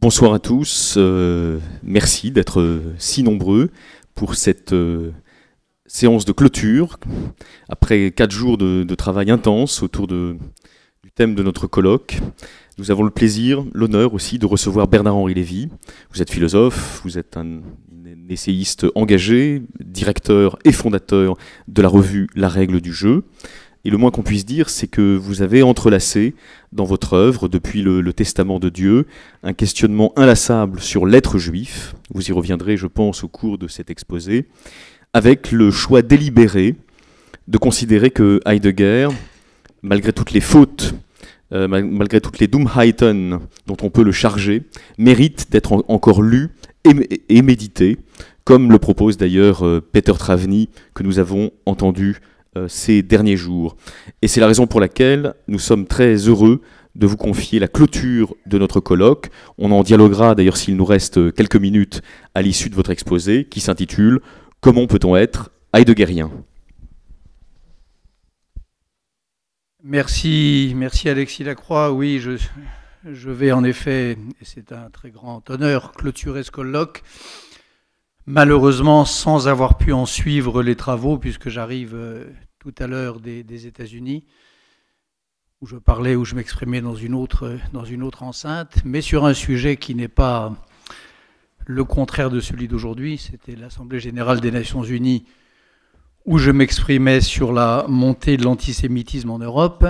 Bonsoir à tous, merci d'être si nombreux pour cette séance de clôture. Après 4 jours de travail intense autour du thème de notre colloque, nous avons le plaisir, l'honneur aussi de recevoir Bernard-Henri Lévy. Vous êtes philosophe, vous êtes un essayiste engagé, directeur et fondateur de la revue La Règle du Jeu. Et le moins qu'on puisse dire, c'est que vous avez entrelacé dans votre œuvre, depuis le Testament de Dieu, un questionnement inlassable sur l'être juif. Vous y reviendrez, je pense, au cours de cet exposé, avec le choix délibéré de considérer que Heidegger, malgré toutes les fautes, malgré toutes les Dummheiten dont on peut le charger, mérite d'être encore lu et médité, comme le propose d'ailleurs Peter Travny, que nous avons entendu ces derniers jours. Et c'est la raison pour laquelle nous sommes très heureux de vous confier la clôture de notre colloque. On en dialoguera d'ailleurs s'il nous reste quelques minutes à l'issue de votre exposé, qui s'intitule « Comment peut-on être heideggerien ?» Merci Alexis Lacroix. Oui, je vais en effet, et c'est un très grand honneur, clôturer ce colloque. Malheureusement, sans avoir pu en suivre les travaux, puisque j'arrive tout à l'heure des États-Unis, où je m'exprimais dans une autre enceinte, mais sur un sujet qui n'est pas le contraire de celui d'aujourd'hui. C'était l'Assemblée générale des Nations unies, où je m'exprimais sur la montée de l'antisémitisme en Europe,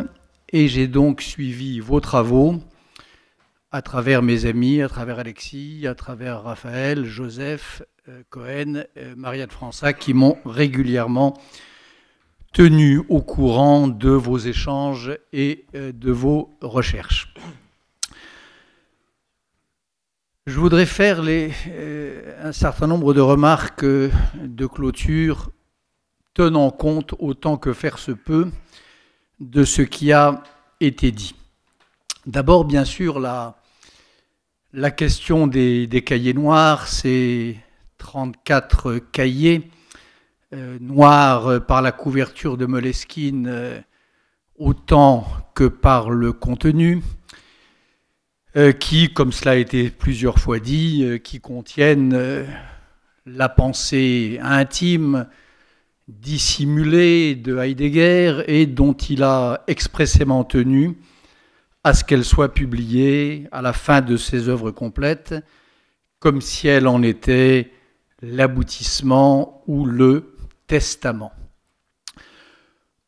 et j'ai donc suivi vos travaux à travers mes amis, à travers Alexis, à travers Raphaël, Joseph, Cohen, Marianne Fransac, qui m'ont régulièrement tenu au courant de vos échanges et de vos recherches. Je voudrais faire un certain nombre de remarques de clôture tenant compte, autant que faire se peut, de ce qui a été dit. D'abord, bien sûr, la question des cahiers noirs, c'est 34 cahiers noirs par la couverture de Moleskine autant que par le contenu, qui, comme cela a été plusieurs fois dit, qui contiennent la pensée intime, dissimulée de Heidegger et dont il a expressément tenu à ce qu'elle soit publiée à la fin de ses œuvres complètes, comme si elle en était l'aboutissement ou le testament.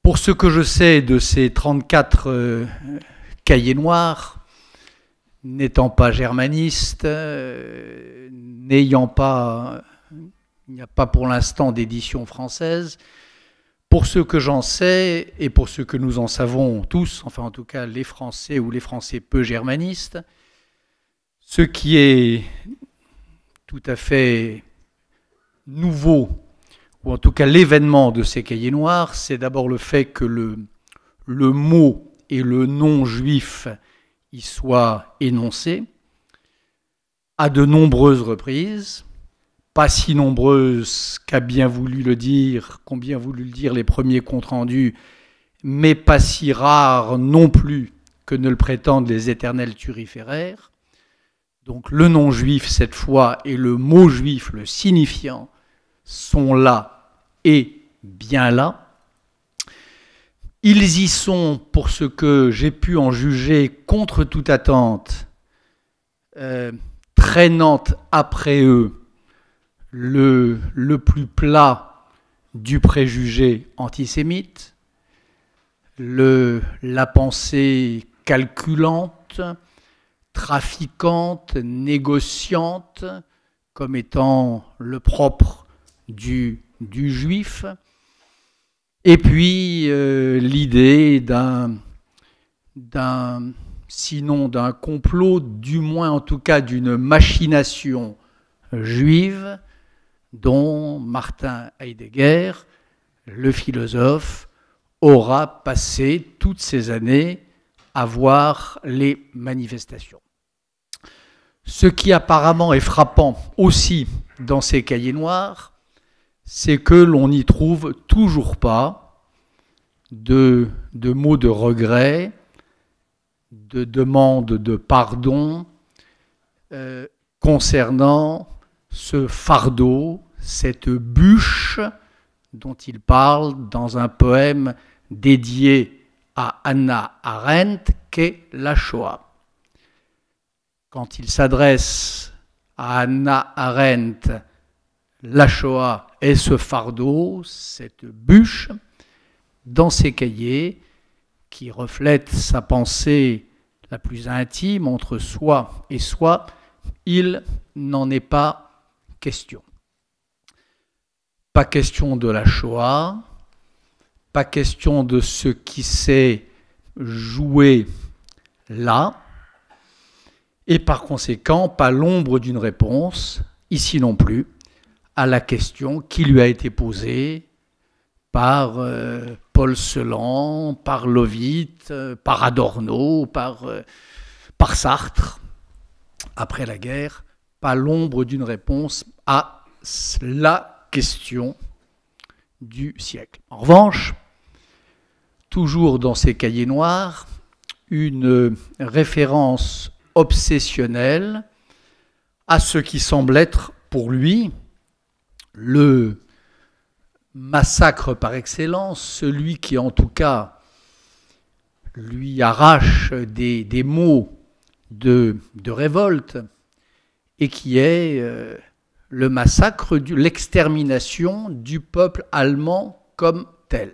Pour ce que je sais de ces 34 cahiers noirs, n'étant pas germaniste, il n'y a pas pour l'instant d'édition française. Pour ce que j'en sais, et pour ce que nous en savons tous, enfin en tout cas les Français ou les Français peu germanistes, ce qui est tout à fait nouveau, ou en tout cas l'événement de ces cahiers noirs, c'est d'abord le fait que le mot et le nom juif y soient énoncés à de nombreuses reprises, pas si nombreuses qu'ont bien voulu le dire les premiers comptes rendus, mais pas si rares non plus que ne le prétendent les éternels turiféraires. Donc le nom juif cette fois et le mot juif, le signifiant, sont là et bien là. Ils y sont, pour ce que j'ai pu en juger, contre toute attente, traînant après eux le plus plat du préjugé antisémite, la pensée calculante, trafiquante, négociante, comme étant le propre du juif, et puis l'idée sinon d'un complot, du moins en tout cas d'une machination juive, dont Martin Heidegger, le philosophe, aura passé toutes ces années à voir les manifestations. Ce qui apparemment est frappant aussi dans ces cahiers noirs, c'est que l'on n'y trouve toujours pas de mots de regret, de demande de pardon, concernant ce fardeau, cette bûche dont il parle dans un poème dédié à Hannah Arendt, qu'est la Shoah. Quand il s'adresse à Hannah Arendt, la Shoah est ce fardeau, cette bûche, dans ses cahiers, qui reflète sa pensée la plus intime entre soi et soi, il n'en est pas question. Pas question de la Shoah, pas question de ce qui s'est joué là, et par conséquent, pas l'ombre d'une réponse, ici non plus, à la question qui lui a été posée par Paul Celan, par Lovitch, par Adorno, par Sartre, après la guerre, pas l'ombre d'une réponse à la question du siècle. En revanche, toujours dans ses cahiers noirs, une référence obsessionnelle à ce qui semble être pour lui le massacre par excellence, celui qui en tout cas lui arrache des mots de révolte, et qui est le massacre, l'extermination du peuple allemand comme tel.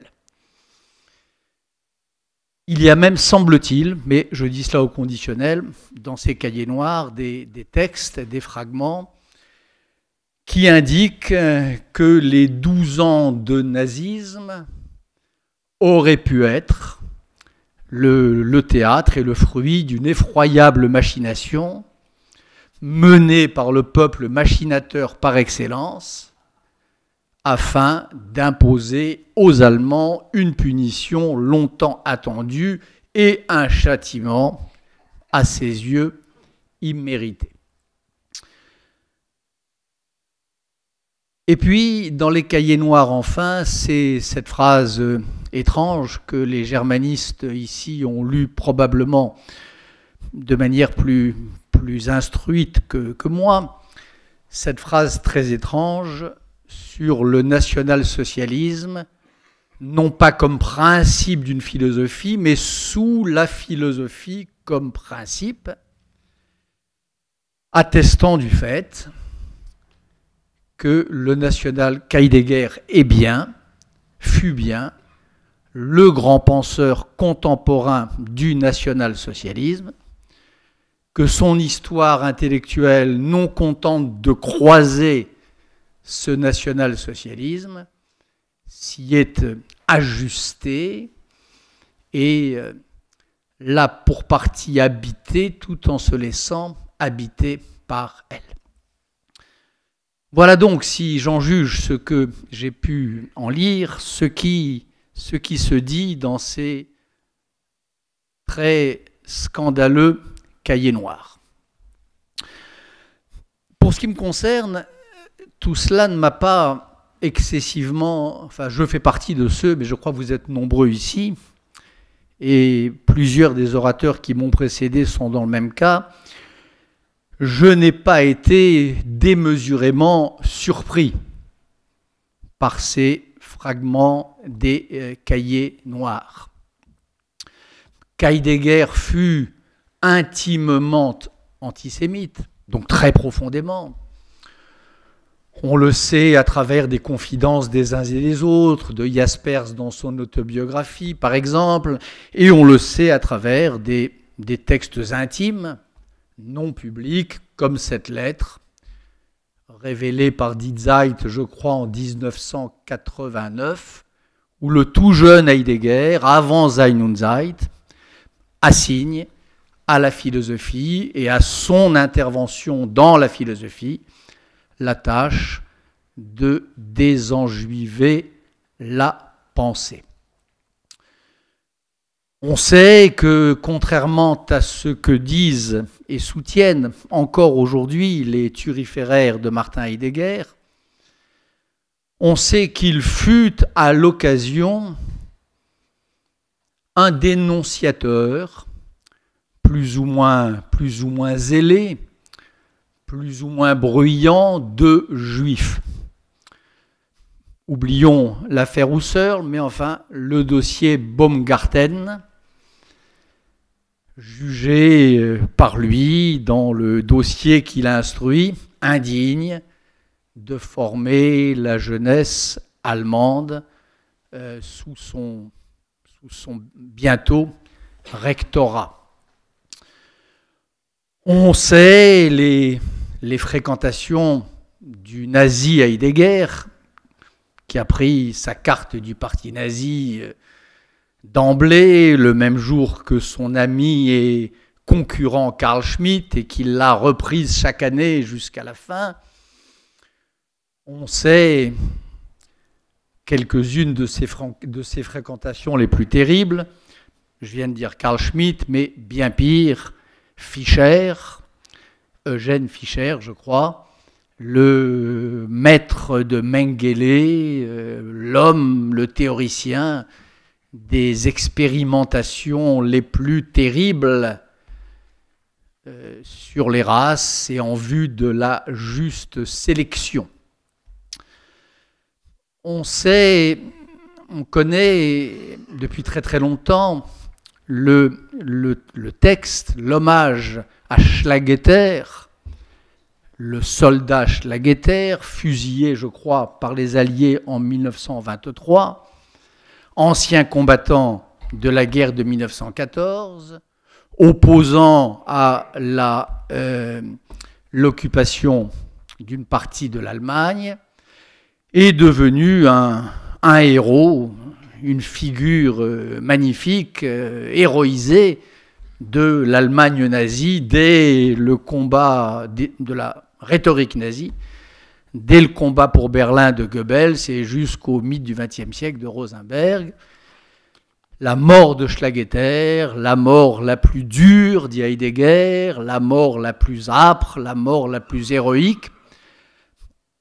Il y a même, semble-t-il, mais je dis cela au conditionnel, dans ces cahiers noirs, des textes, des fragments qui indiquent que les 12 ans de nazisme auraient pu être le théâtre et le fruit d'une effroyable machination menée par le peuple machinateur par excellence, afin d'imposer aux Allemands une punition longtemps attendue et un châtiment, à ses yeux, immérité. Et puis, dans les cahiers noirs, enfin, c'est cette phrase étrange que les germanistes ici ont lue probablement de manière plus instruite que moi, cette phrase très étrange sur le national-socialisme, non pas comme principe d'une philosophie, mais sous la philosophie comme principe, attestant du fait que le national qu'Heidegger est bien, fut bien, le grand penseur contemporain du national-socialisme, que son histoire intellectuelle, non contente de croiser ce national-socialisme, s'y est ajustée et l'a pour partie habité tout en se laissant habiter par elle. Voilà donc, si j'en juge ce que j'ai pu en lire, ce qui se dit dans ces très scandaleux cahiers noirs. Pour ce qui me concerne, tout cela ne m'a pas excessivement... Enfin, je fais partie de ceux, mais je crois que vous êtes nombreux ici, et plusieurs des orateurs qui m'ont précédé sont dans le même cas. Je n'ai pas été démesurément surpris par ces fragments des cahiers noirs. Heidegger fut intimement antisémite, donc très profondément. On le sait à travers des confidences des uns et des autres, de Jaspers dans son autobiographie par exemple, et on le sait à travers des textes intimes, non publics, comme cette lettre, révélée par Die Zeit, je crois, en 1989, où le tout jeune Heidegger, avant Sein und Zeit, assigne à la philosophie et à son intervention dans la philosophie la tâche de désenjuiver la pensée. On sait que, contrairement à ce que disent et soutiennent encore aujourd'hui les thuriféraires de Martin Heidegger, on sait qu'il fut à l'occasion un dénonciateur plus ou moins zélé plus ou moins bruyant de juifs. Oublions l'affaire Husserl, mais enfin le dossier Baumgarten, jugé par lui dans le dossier qu'il a instruit, indigne de former la jeunesse allemande sous son bientôt rectorat. On sait les fréquentations du nazi Heidegger, qui a pris sa carte du parti nazi d'emblée, le même jour que son ami et concurrent Carl Schmitt, et qui l'a reprise chaque année jusqu'à la fin. On sait quelques-unes de ses fréquentations les plus terribles. Je viens de dire Carl Schmitt, mais bien pire, Fischer, Eugène Fischer, je crois, le maître de Mengele, l'homme, le théoricien des expérimentations les plus terribles sur les races et en vue de la juste sélection. On connaît depuis très très longtemps le texte, l'hommage à Schlageter, le soldat Schlageter, fusillé, je crois, par les Alliés en 1923, ancien combattant de la guerre de 1914, opposant à l'occupation d'une partie de l'Allemagne, est devenu un héros, une figure magnifique, héroïsée de l'Allemagne nazie dès le combat de la rhétorique nazie, dès le combat pour Berlin de Goebbels et jusqu'au mythe du XXe siècle de Rosenberg. La mort de Schlageter, la mort la plus dure, dit Heidegger, la mort la plus âpre, la mort la plus héroïque,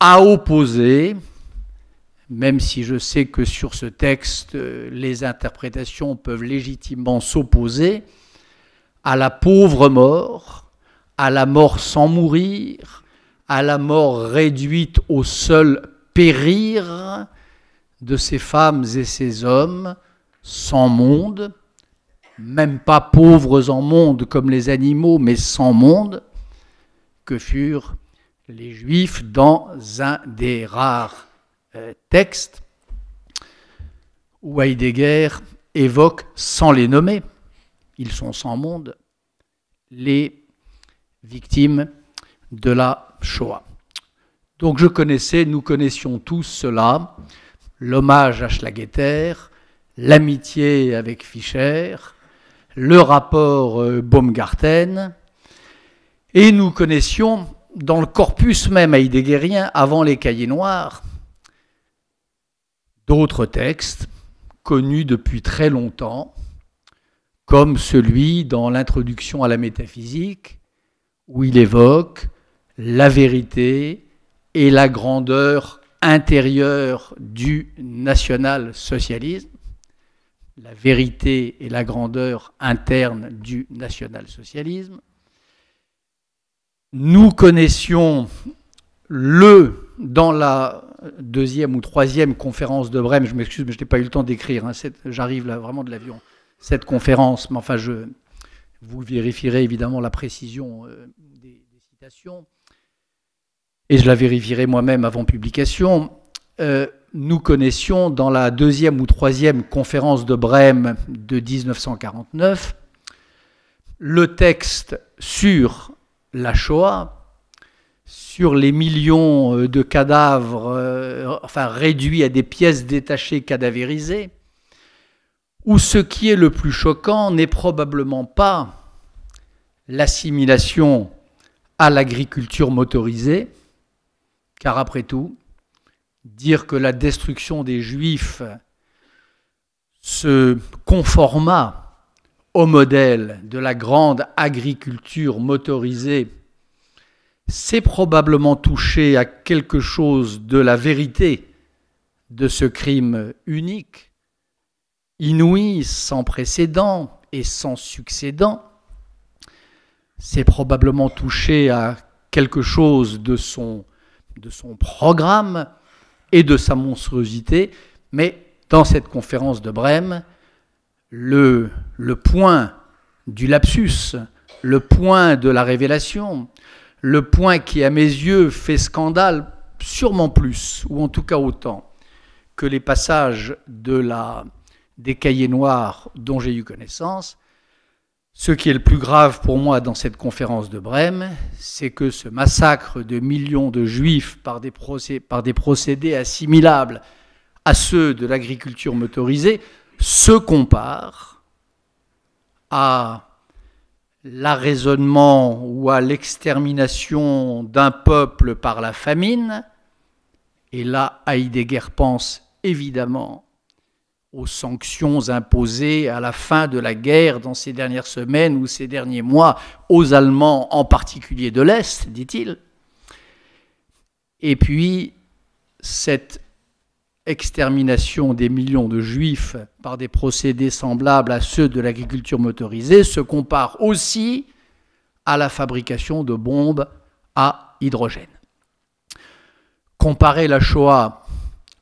a opposé, même si je sais que sur ce texte, les interprétations peuvent légitimement s'opposer, à la pauvre mort, à la mort sans mourir, à la mort réduite au seul périr de ces femmes et ces hommes sans monde, même pas pauvres en monde comme les animaux, mais sans monde, que furent les Juifs dans un des rares textes où Heidegger évoque, sans les nommer, ils sont sans monde, les victimes de la Shoah. Donc nous connaissions tous cela, l'hommage à Schlageter, l'amitié avec Fischer, le rapport Baumgarten, et nous connaissions dans le corpus même heideggerien, avant les cahiers noirs, d'autres textes connus depuis très longtemps, comme celui dans l'introduction à la métaphysique, où il évoque la vérité et la grandeur intérieure du national-socialisme, la vérité et la grandeur interne du national-socialisme. Nous connaissions dans la deuxième ou troisième conférence de Brême, je m'excuse, mais je n'ai pas eu le temps d'écrire, j'arrive là vraiment de l'avion, cette conférence, mais enfin, vous vérifierez évidemment la précision des citations, et je la vérifierai moi-même avant publication. Nous connaissions dans la deuxième ou troisième conférence de Brême de 1949 le texte sur la Shoah, sur les millions de cadavres, réduits à des pièces détachées cadavérisées, où ce qui est le plus choquant n'est probablement pas l'assimilation à l'agriculture motorisée, car après tout, dire que la destruction des Juifs se conforma au modèle de la grande agriculture motorisée, c'est probablement toucher à quelque chose de la vérité de ce crime unique, inouï, sans précédent et sans succédent. C'est probablement toucher à quelque chose de son programme et de sa monstruosité, mais dans cette conférence de Brême, le point du lapsus, le point de la révélation, le point qui, à mes yeux, fait scandale, sûrement plus, ou en tout cas autant, que les passages des cahiers noirs dont j'ai eu connaissance. Ce qui est le plus grave pour moi dans cette conférence de Brême, c'est que ce massacre de millions de Juifs par des procédés assimilables à ceux de l'agriculture motorisée se compare à l'arraisonnement ou à l'extermination d'un peuple par la famine. Et là, Heidegger pense évidemment aux sanctions imposées à la fin de la guerre dans ces dernières semaines ou ces derniers mois aux Allemands, en particulier de l'Est, dit-il. Et puis, cette extermination des millions de Juifs par des procédés semblables à ceux de l'agriculture motorisée se compare aussi à la fabrication de bombes à hydrogène. Comparer la Shoah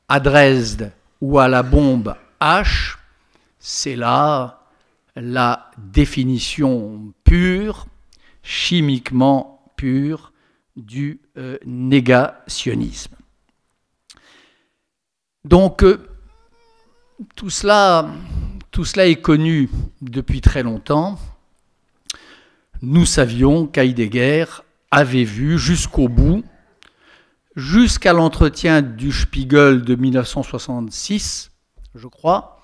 à Dresde ou à la bombe H, c'est là la définition pure, chimiquement pure, du négationnisme. Donc, tout cela est connu depuis très longtemps. Nous savions qu'Heidegger avait vu jusqu'au bout, jusqu'à l'entretien du Spiegel de 1966, je crois,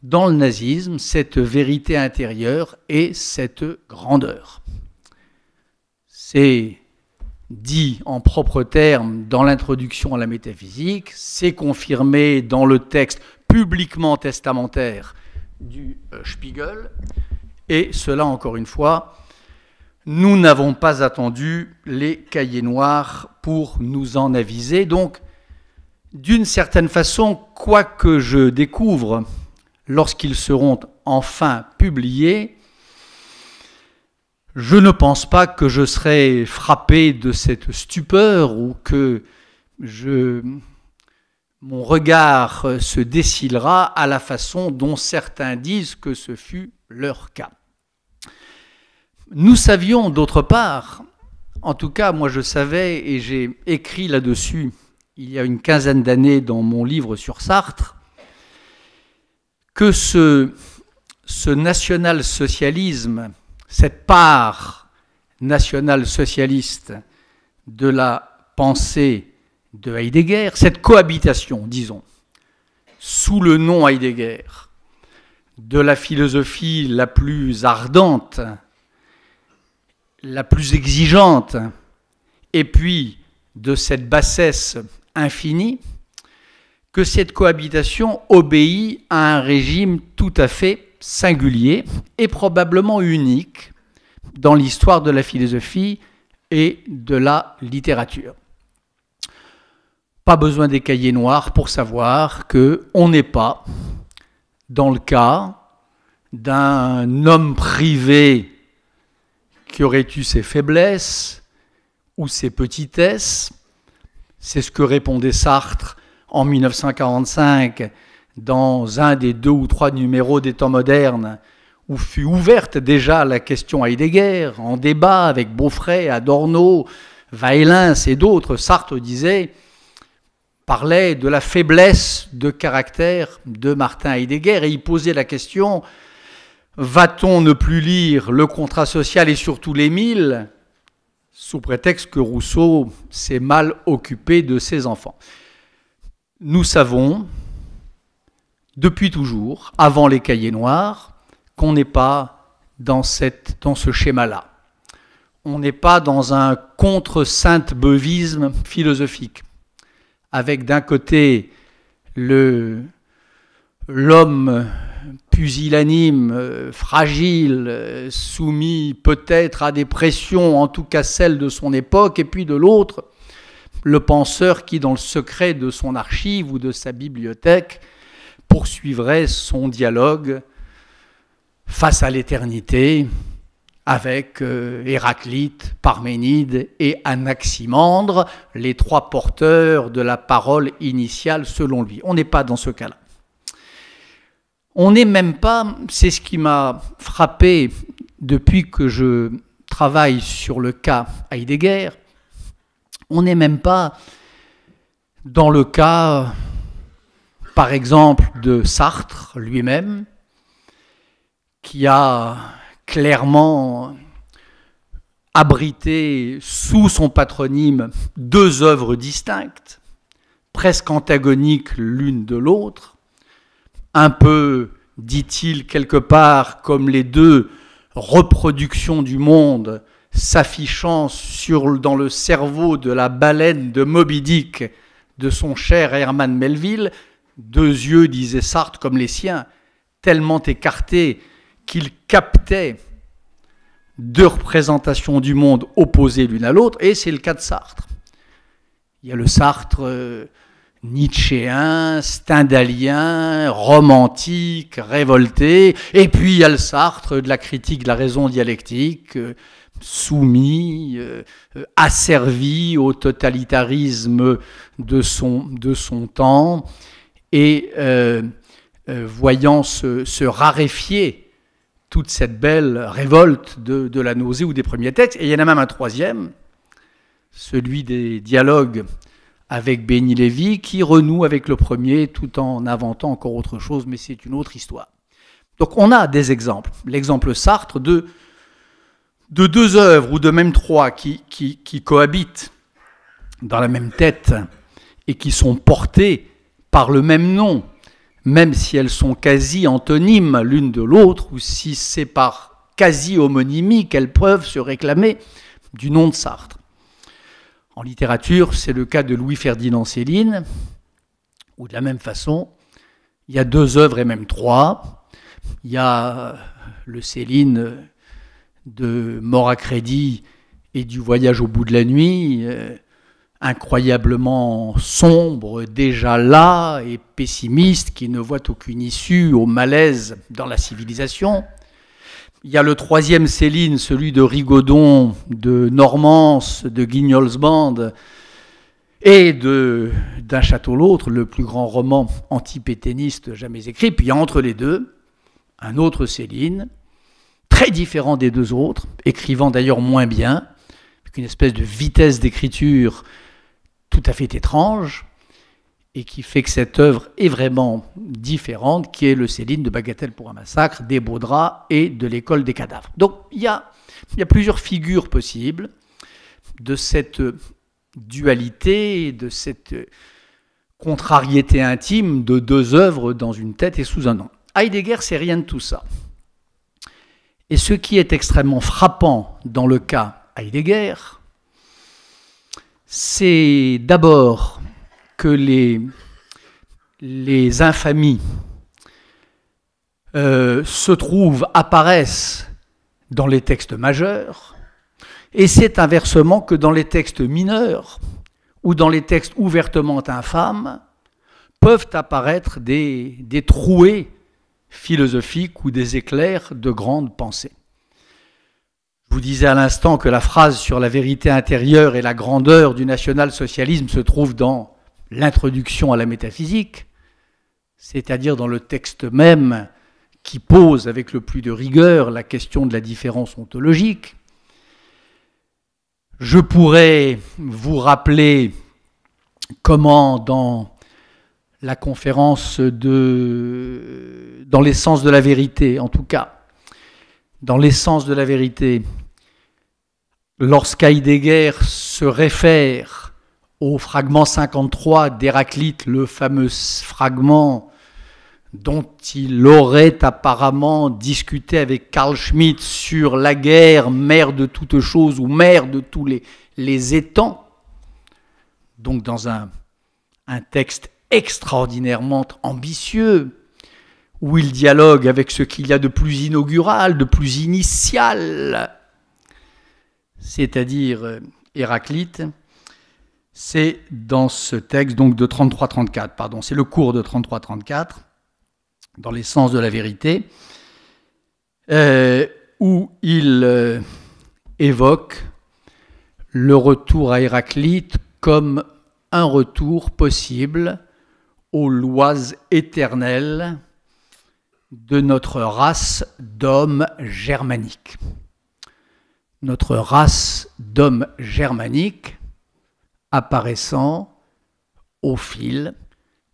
dans le nazisme, cette vérité intérieure et cette grandeur. C'est dit en propres termes dans l'introduction à la métaphysique, c'est confirmé dans le texte publiquement testamentaire du Spiegel, et cela, encore une fois, nous n'avons pas attendu les cahiers noirs pour nous en aviser. Donc, d'une certaine façon, quoi que je découvre lorsqu'ils seront enfin publiés, je ne pense pas que je serai frappé de cette stupeur ou que mon regard se décilera à la façon dont certains disent que ce fut leur cas. Nous savions d'autre part, en tout cas moi je savais et j'ai écrit là-dessus il y a une quinzaine d'années dans mon livre sur Sartre, que ce national-socialisme, cette part national-socialiste de la pensée de Heidegger, cette cohabitation, disons, sous le nom Heidegger, de la philosophie la plus ardente, la plus exigeante, et puis de cette bassesse infinie, que cette cohabitation obéit à un régime tout à fait singulier et probablement unique dans l'histoire de la philosophie et de la littérature. Pas besoin des cahiers noirs pour savoir qu'on n'est pas dans le cas d'un homme privé qui aurait eu ses faiblesses ou ses petitesses. C'est ce que répondait Sartre en 1945 dans un des 2 ou 3 numéros des Temps modernes, où fut ouverte déjà la question Heidegger, en débat avec Beaufret, Adorno, Weilins et d'autres. Sartre parlait de la faiblesse de caractère de Martin Heidegger, et il posait la question: va-t-on ne plus lire le contrat social et surtout l'Émile, sous prétexte que Rousseau s'est mal occupé de ses enfants? Nous savons, depuis toujours, avant les cahiers noirs, qu'on n'est pas dans ce schéma-là. On n'est pas dans un contre-sainte-beuvisme philosophique, avec d'un côté l'homme pusillanime, fragile, soumis peut-être à des pressions, en tout cas celles de son époque, et puis de l'autre, le penseur qui, dans le secret de son archive ou de sa bibliothèque, poursuivrait son dialogue face à l'éternité, avec Héraclite, Parménide et Anaximandre, les trois porteurs de la parole initiale selon lui. On n'est pas dans ce cas-là. On n'est même pas, c'est ce qui m'a frappé depuis que je travaille sur le cas Heidegger, on n'est même pas dans le cas, par exemple, de Sartre lui-même, qui a clairement abrité sous son patronyme deux œuvres distinctes, presque antagoniques l'une de l'autre, un peu, dit-il quelque part, comme les deux reproductions du monde s'affichant dans le cerveau de la baleine de Moby Dick de son cher Herman Melville, deux yeux, disait Sartre, comme les siens, tellement écartés qu'il captait deux représentations du monde opposées l'une à l'autre, et c'est le cas de Sartre. Il y a le Sartre nietzschéen, stendhalien, romantique, révolté, et puis il y a le Sartre de la critique de la raison dialectique, soumis, asservi au totalitarisme de son temps, et voyant se raréfier toute cette belle révolte de la nausée ou des premiers textes. Et il y en a même un troisième, celui des dialogues avec Béni Lévy, qui renoue avec le premier tout en inventant encore autre chose, mais c'est une autre histoire. Donc on a des exemples. L'exemple Sartre de deux œuvres, ou de même trois, qui cohabitent dans la même tête et qui sont portées par le même nom, même si elles sont quasi antonymes l'une de l'autre, ou si c'est par quasi-homonymie qu'elles peuvent se réclamer du nom de Sartre. En littérature, c'est le cas de Louis-Ferdinand Céline, où de la même façon, il y a deux œuvres et même trois. Il y a le Céline de Mort à crédit et du Voyage au bout de la nuit, incroyablement sombre, déjà là, et pessimiste, qui ne voit aucune issue au malaise dans la civilisation. Il y a le troisième Céline, celui de Rigaudon, de Normance, de Guignol's Band, et d'Un château l'autre, le plus grand roman antipétainiste jamais écrit. Puis entre les deux, un autre Céline, très différent des deux autres, écrivant d'ailleurs moins bien, avec une espèce de vitesse d'écriture tout à fait étrange, et qui fait que cette œuvre est vraiment différente, qui est le Céline de Bagatelle pour un massacre, des Beaux Draps et de l'École des cadavres. Donc il y a plusieurs figures possibles de cette dualité, de cette contrariété intime de deux œuvres dans une tête et sous un nom. Heidegger, c'est rien de tout ça. Et ce qui est extrêmement frappant dans le cas Heidegger, c'est d'abord que les infamies apparaissent dans les textes majeurs, et c'est inversement que dans les textes mineurs, ou dans les textes ouvertement infâmes, peuvent apparaître des trouées philosophiques ou des éclairs de grandes pensées. Je vous disais à l'instant que la phrase sur la vérité intérieure et la grandeur du national-socialisme se trouve dans l'introduction à la métaphysique, c'est-à-dire dans le texte même qui pose avec le plus de rigueur la question de la différence ontologique. Je pourrais vous rappeler comment dans la conférence dans l'essence de la vérité, en tout cas, dans l'essence de la vérité, lorsqu'Heidegger se réfère au fragment 53 d'Héraclite, le fameux fragment dont il aurait apparemment discuté avec Carl Schmitt sur la guerre, mère de toutes choses ou mère de tous les étangs, donc dans un texte extraordinairement ambitieux, où il dialogue avec ce qu'il y a de plus inaugural, de plus initial, c'est-à-dire Héraclite. C'est dans ce texte donc de 33-34, pardon, c'est le cours de 33-34, dans l'essence de la vérité, où il évoque le retour à Héraclite comme un retour possible aux lois éternelles de notre race d'hommes germaniques. Notre race d'hommes germaniques apparaissant au fil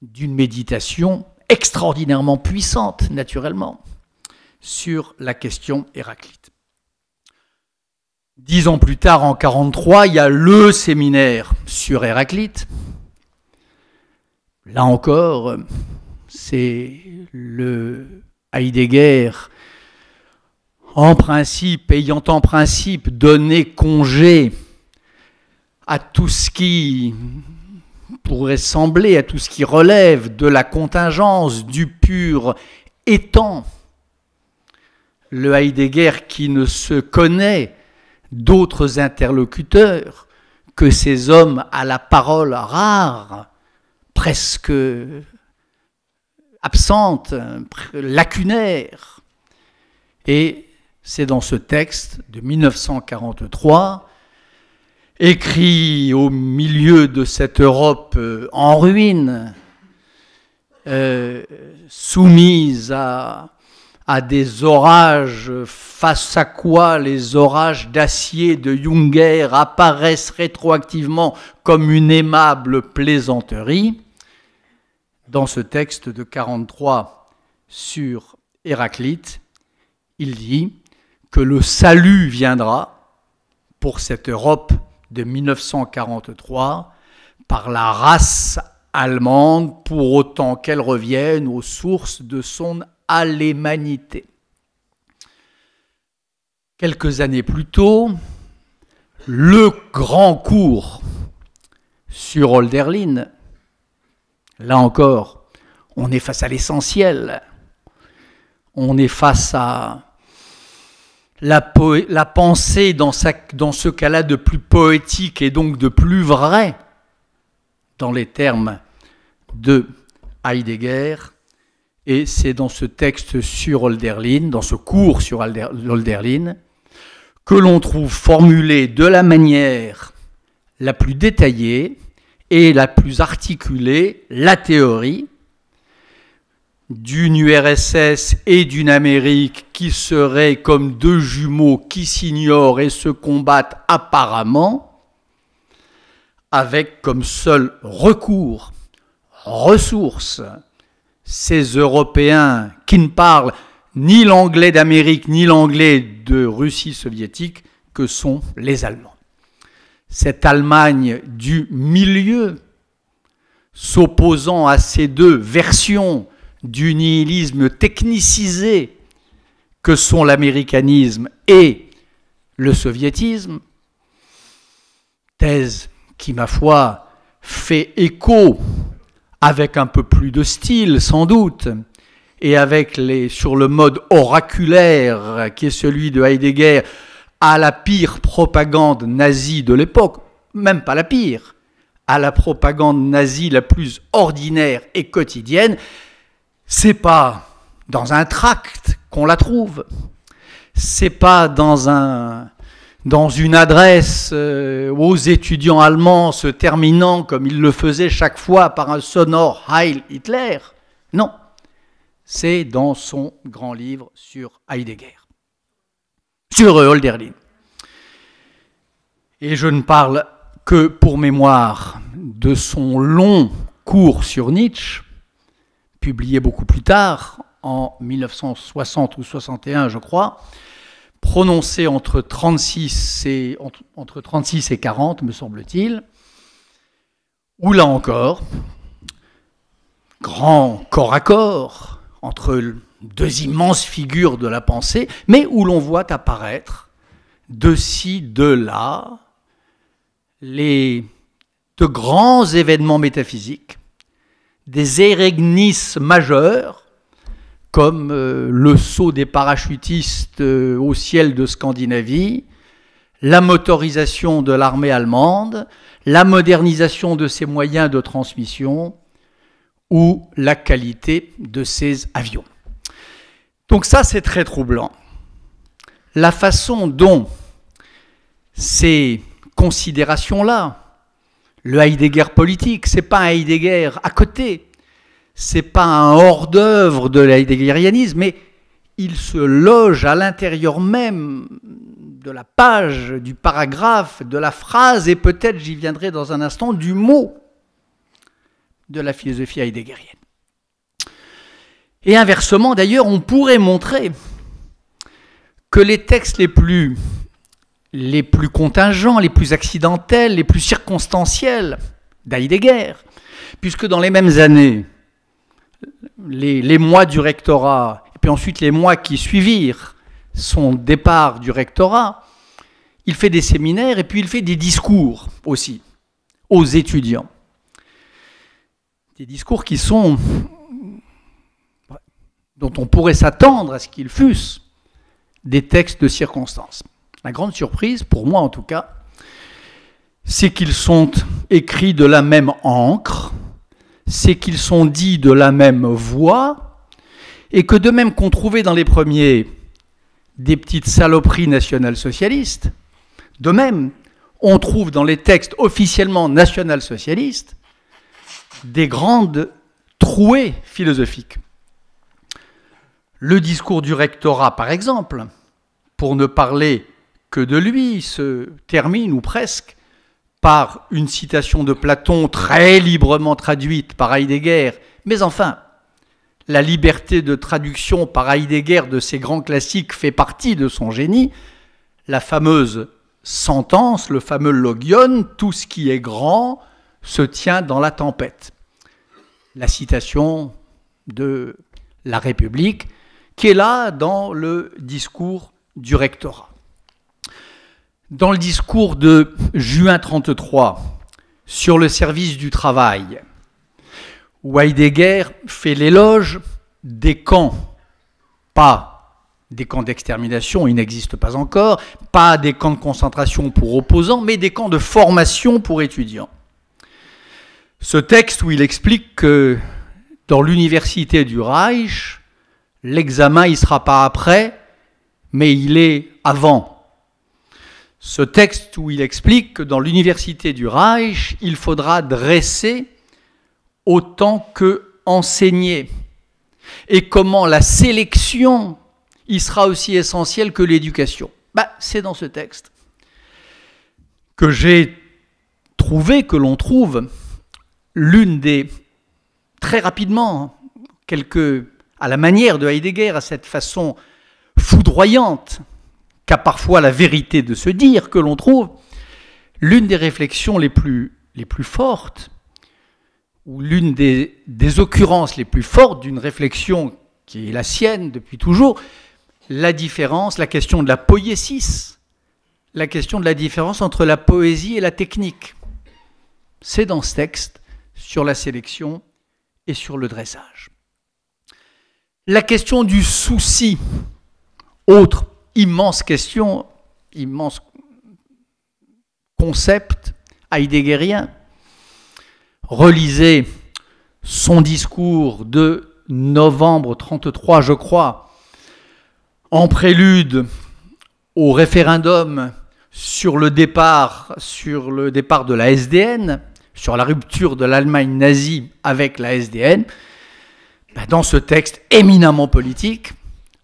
d'une méditation extraordinairement puissante, naturellement, sur la question Héraclite. 10 ans plus tard, en 1943, il y a le séminaire sur Héraclite. Là encore, c'est le Heidegger, ayant en principe donné congé à tout ce qui pourrait sembler, à tout ce qui relève de la contingence, du pur étant. Le Heidegger qui ne se connaît d'autres interlocuteurs que ces hommes à la parole rare, presque absente, lacunaire. Et c'est dans ce texte de 1943, écrit au milieu de cette Europe en ruine, soumise à des orages, face à quoi les orages d'acier de Junger apparaissent rétroactivement comme une aimable plaisanterie. Dans ce texte de 1943 sur Héraclite, il dit que le salut viendra pour cette Europe de 1943 par la race allemande, pour autant qu'elle revienne aux sources de son alémanité. Quelques années plus tôt, le grand cours sur Hölderlin, là encore, on est face à l'essentiel, on est face à la pensée dans ce cas-là de plus poétique et donc de plus vrai, dans les termes de Heidegger, et c'est dans ce texte sur Hölderlin, dans ce cours sur Hölderlin, que l'on trouve formulé de la manière la plus détaillée et la plus articulée la théorie d'une URSS et d'une Amérique qui seraient comme deux jumeaux qui s'ignorent et se combattent apparemment, avec comme seul recours, ressource, ces Européens qui ne parlent ni l'anglais d'Amérique ni l'anglais de Russie soviétique, que sont les Allemands. Cette Allemagne du milieu, s'opposant à ces deux versions du nihilisme technicisé que sont l'américanisme et le soviétisme, thèse qui, ma foi, fait écho avec un peu plus de style, sans doute, et avec sur le mode oraculaire qui est celui de Heidegger, à la pire propagande nazie de l'époque, même pas la pire, à la propagande nazie la plus ordinaire et quotidienne. C'est pas dans un tract qu'on la trouve, c'est pas dans une adresse aux étudiants allemands se terminant, comme il le faisait chaque fois, par un sonore Heil Hitler. Non, c'est dans son grand livre sur Heidegger, sur Hölderlin. Et je ne parle que pour mémoire de son long cours sur Nietzsche, publié beaucoup plus tard, en 1960 ou 61, je crois, prononcé entre 36 et 40, me semble-t-il, où là encore, grand corps à corps entre deux immenses figures de la pensée, mais où l'on voit apparaître de ci, de là, de grands événements métaphysiques, des érignismes majeurs, comme le saut des parachutistes au ciel de Scandinavie, la motorisation de l'armée allemande, la modernisation de ses moyens de transmission ou la qualité de ses avions. Donc ça, c'est très troublant. la façon dont ces considérations-là, le Heidegger politique, c'est pas un Heidegger à côté, c'est pas un hors-d'œuvre de l'heidegerianisme, mais il se loge à l'intérieur même de la page, du paragraphe, de la phrase, et peut-être, j'y viendrai dans un instant, du mot de la philosophie heideggerienne. Et inversement, d'ailleurs, on pourrait montrer que les textes les plus contingents, les plus accidentels, les plus circonstanciels d'Heidegger, puisque dans les mêmes années, les mois du rectorat, et puis ensuite les mois qui suivirent son départ du rectorat, il fait des séminaires et puis il fait des discours aussi aux étudiants. Des discours qui sont, dont on pourrait s'attendre à ce qu'ils fussent des textes de circonstance. La grande surprise, pour moi en tout cas, c'est qu'ils sont écrits de la même encre, c'est qu'ils sont dits de la même voix, et que de même qu'on trouvait dans les premiers des petites saloperies national-socialistes, de même on trouve dans les textes officiellement national-socialistes des grandes trouées philosophiques. Le discours du rectorat, par exemple, pour ne parler que de lui, se termine, ou presque, par une citation de Platon très librement traduite par Heidegger, mais enfin, la liberté de traduction par Heidegger de ces grands classiques fait partie de son génie, la fameuse sentence, le fameux logion, tout ce qui est grand se tient dans la tempête. La citation de la République, qui est là dans le discours du rectorat. Dans le discours de juin 1933 sur le service du travail, où Heidegger fait l'éloge des camps, pas des camps d'extermination, ils n'existent pas encore, pas des camps de concentration pour opposants, mais des camps de formation pour étudiants. Ce texte où il explique que dans l'université du Reich, l'examen, il ne sera pas après, mais il est avant. Ce texte où il explique que dans l'université du Reich, il faudra dresser autant que enseigner. Et comment la sélection y sera aussi essentielle que l'éducation. C'est dans ce texte que j'ai trouvé, que l'on trouve, l'une des, très rapidement, à la manière de Heidegger, à cette façon foudroyante qu'a parfois la vérité de se dire, que l'on trouve l'une des réflexions les plus fortes, ou l'une des occurrences les plus fortes d'une réflexion qui est la sienne depuis toujours, la question de la poiesis, la question de la différence entre la poésie et la technique. C'est dans ce texte sur la sélection et sur le dressage. La question du souci, autre immense question, immense concept heideggerien. Relisez son discours de novembre 1933, je crois, en prélude au référendum sur le départ de la SDN, sur la rupture de l'Allemagne nazie avec la SDN. Dans ce texte éminemment politique,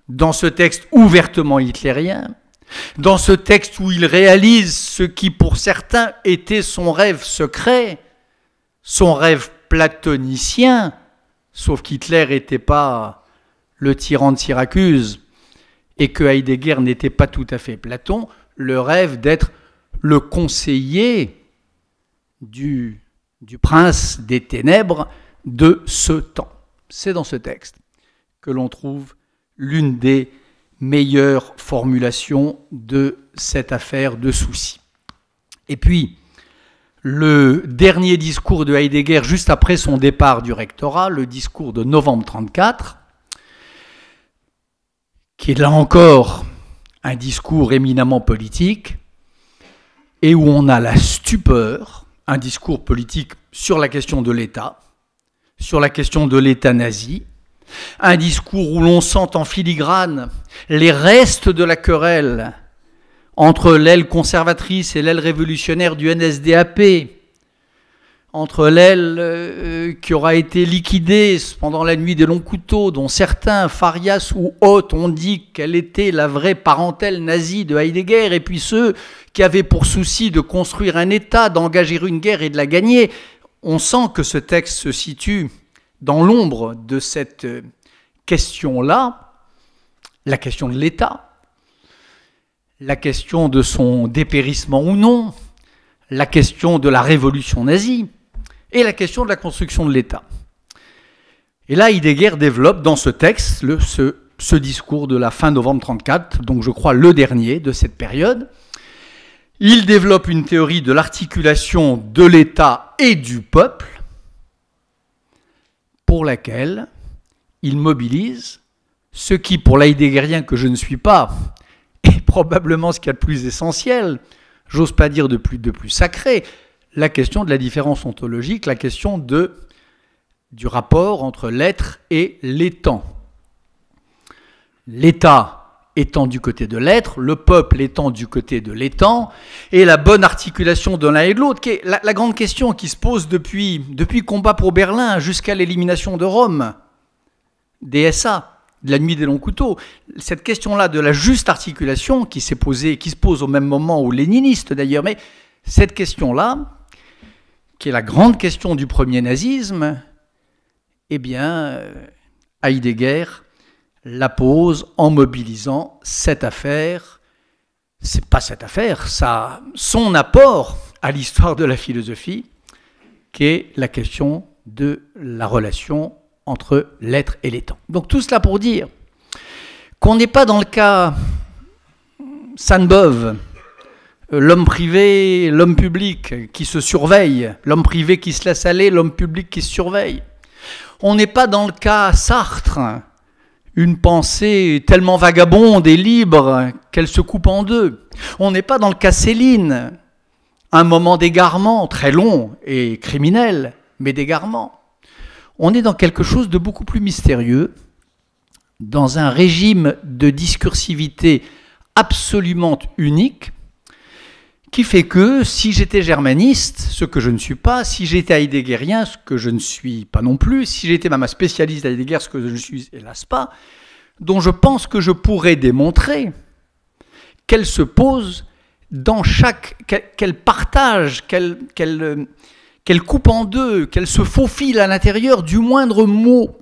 dans ce texte ouvertement hitlérien, dans ce texte où il réalise ce qui pour certains était son rêve secret, son rêve platonicien, sauf qu'Hitler n'était pas le tyran de Syracuse et que Heidegger n'était pas tout à fait Platon, le rêve d'être le conseiller du prince des ténèbres de ce temps. C'est dans ce texte que l'on trouve l'une des meilleures formulations de cette affaire de souci. Et puis, le dernier discours de Heidegger, juste après son départ du rectorat, le discours de novembre 1934, qui est là encore un discours éminemment politique, et où on a la stupeur, un discours politique sur la question de l'État, sur la question de l'État nazi, Un discours où l'on sent en filigrane les restes de la querelle entre l'aile conservatrice et l'aile révolutionnaire du NSDAP, entre l'aile qui aura été liquidée pendant la nuit des longs couteaux, dont certains, Farias ou Hoth, ont dit qu'elle était la vraie parentèle nazie de Heidegger, et puis ceux qui avaient pour souci de construire un État, d'engager une guerre et de la gagner. On sent que ce texte se situe dans l'ombre de cette question-là, la question de l'État, la question de son dépérissement ou non, la question de la révolution nazie et la question de la construction de l'État. Et là, Heidegger développe dans ce texte ce discours de la fin novembre 1934, donc je crois le dernier de cette période. Il développe une théorie de l'articulation de l'État et du peuple pour laquelle il mobilise ce qui, pour l'heideggerien que je ne suis pas, est probablement ce qu'il y a de plus essentiel, j'ose pas dire de plus sacré, la question de la différence ontologique, la question du rapport entre l'être et l'étant. L'État étant du côté de l'être, le peuple étant du côté de l'étant, et la bonne articulation de l'un et de l'autre, qui est la grande question qui se pose depuis le combat pour Berlin jusqu'à l'élimination de Rome, des SA, de la nuit des longs couteaux. Cette question-là de la juste articulation qui se pose au même moment aux léninistes d'ailleurs, mais cette question-là, qui est la grande question du premier nazisme, eh bien, Heidegger la pose en mobilisant cette affaire, c'est pas cette affaire, son apport à l'histoire de la philosophie, qui est la question de la relation entre l'être et l'étant. Donc tout cela pour dire qu'on n'est pas dans le cas Sainte-Beuve, l'homme privé, l'homme public qui se surveille, l'homme privé qui se laisse aller, l'homme public qui se surveille. On n'est pas dans le cas Sartre, une pensée tellement vagabonde et libre qu'elle se coupe en deux. On n'est pas dans le cas Céline, un moment d'égarement très long et criminel, mais d'égarement. On est dans quelque chose de beaucoup plus mystérieux, dans un régime de discursivité absolument unique, qui fait que si j'étais germaniste, ce que je ne suis pas, si j'étais heideggerien, ce que je ne suis pas non plus, si j'étais même un spécialiste d'Heidegger, ce que je ne suis hélas pas, dont je pense que je pourrais démontrer qu'elle se pose dans qu'elle partage, qu'elle coupe en deux, qu'elle se faufile à l'intérieur du moindre mot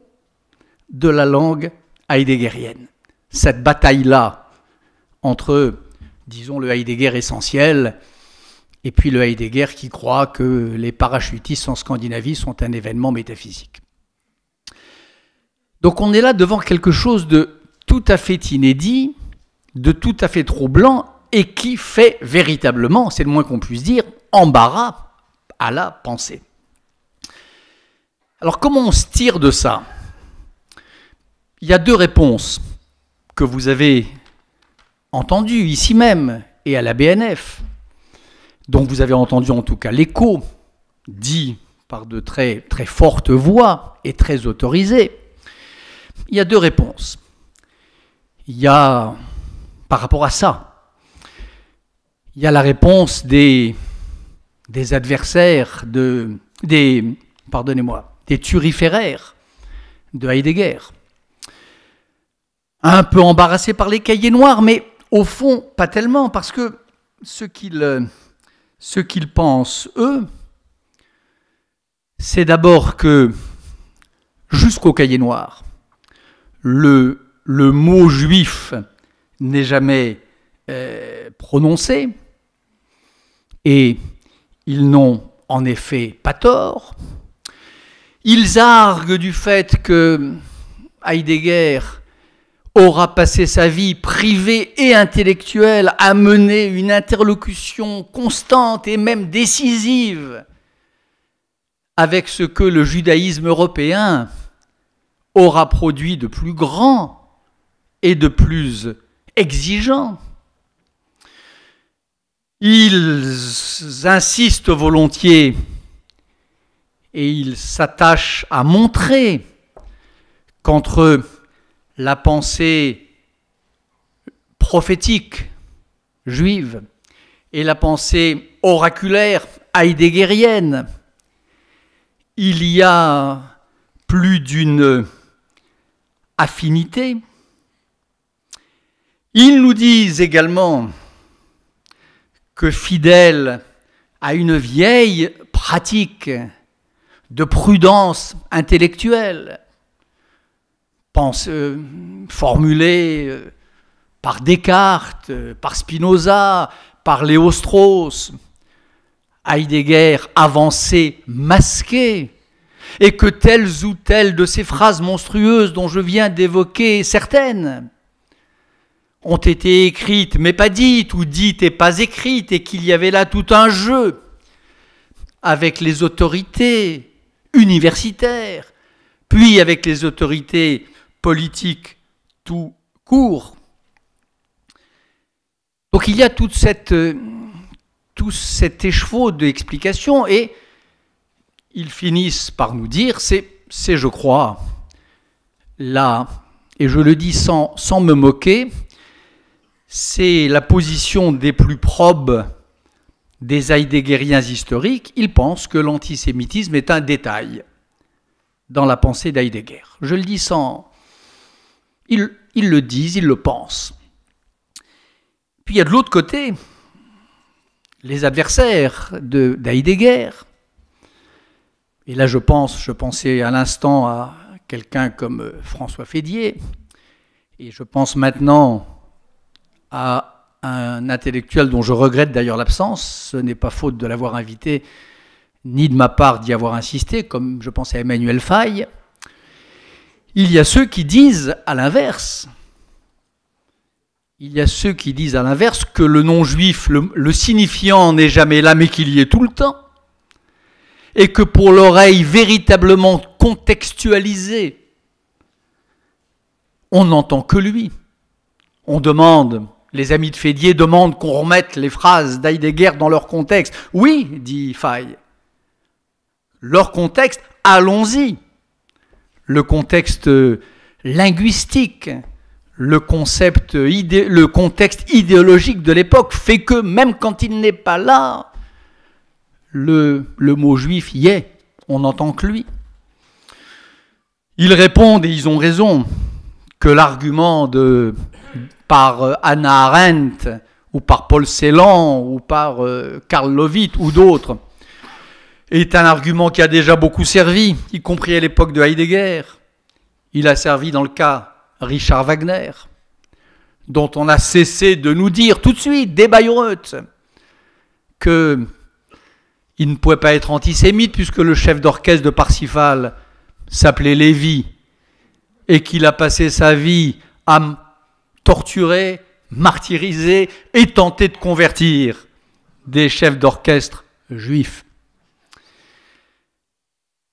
de la langue heideggerienne. Cette bataille-là entre, disons, le Heidegger essentiel et puis le Heidegger qui croit que les parachutistes en Scandinavie sont un événement métaphysique. Donc on est là devant quelque chose de tout à fait inédit, de tout à fait troublant et qui fait véritablement, c'est le moins qu'on puisse dire, embarras à la pensée. Alors comment on se tire de ça ? Il y a deux réponses que vous avez entendues ici même et à la BNF, dont vous avez entendu en tout cas l'écho, dit par de très, très fortes voix et très autorisées. Il y a deux réponses. Il y a, par rapport à ça, il y a la réponse des adversaires, des turiféraires de Heidegger, un peu embarrassés par les cahiers noirs, mais au fond, pas tellement, parce que ce qu'ils pensent, eux, c'est d'abord que, jusqu'au cahier noir, le mot juif n'est jamais prononcé, et ils n'ont en effet pas tort. Ils arguent du fait que Heidegger aura passé sa vie privée et intellectuelle à mener une interlocution constante et même décisive avec ce que le judaïsme européen aura produit de plus grand et de plus exigeant. Ils insistent volontiers et ils s'attachent à montrer qu'entre la pensée prophétique juive et la pensée oraculaire heideggerienne, il y a plus d'une affinité. Ils nous disent également que fidèles à une vieille pratique de prudence intellectuelle, formulée par Descartes, par Spinoza, par Léo-Strauss, Heidegger avançait masqué, et que telles ou telles de ces phrases monstrueuses dont je viens d'évoquer certaines ont été écrites mais pas dites, ou dites et pas écrites, et qu'il y avait là tout un jeu avec les autorités universitaires, puis avec les autorités politiques tout court. Donc il y a tout cet écheveau d'explications, et ils finissent par nous dire, c'est je crois, là, et je le dis sans me moquer, c'est la position des plus probes des heideggeriens historiques. Ils pensent que l'antisémitisme est un détail dans la pensée d'Heidegger. Je le dis sans... Ils le disent, ils le pensent. Puis il y a de l'autre côté les adversaires d'Heidegger. Et là, je pensais à l'instant à quelqu'un comme François Fédier, et je pense maintenant à un intellectuel dont je regrette d'ailleurs l'absence. Ce n'est pas faute de l'avoir invité, ni de ma part d'y avoir insisté, comme je pense à Emmanuel Faye. Il y a ceux qui disent à l'inverse. Il y a ceux qui disent à l'inverse que le non-juif, le signifiant n'est jamais là, mais qu'il y est tout le temps. Et que pour l'oreille véritablement contextualisée, on n'entend que lui. On demande, les amis de Fédier demandent qu'on remette les phrases d'Heidegger dans leur contexte. Oui, dit Faye, leur contexte, allons-y. Le contexte linguistique, le contexte idéologique de l'époque fait que même quand il n'est pas là, le mot juif y est, on n'entend que lui. Ils répondent, et ils ont raison, que l'argument par Hannah Arendt, ou par Paul Celan, ou par Karl Lovitt, ou d'autres, est un argument qui a déjà beaucoup servi, y compris à l'époque de Heidegger. Il a servi dans le cas Richard Wagner, dont on a cessé de nous dire tout de suite, dès Bayreuth, qu'il ne pouvait pas être antisémite puisque le chef d'orchestre de Parsifal s'appelait Lévy et qu'il a passé sa vie à torturer, martyriser et tenter de convertir des chefs d'orchestre juifs.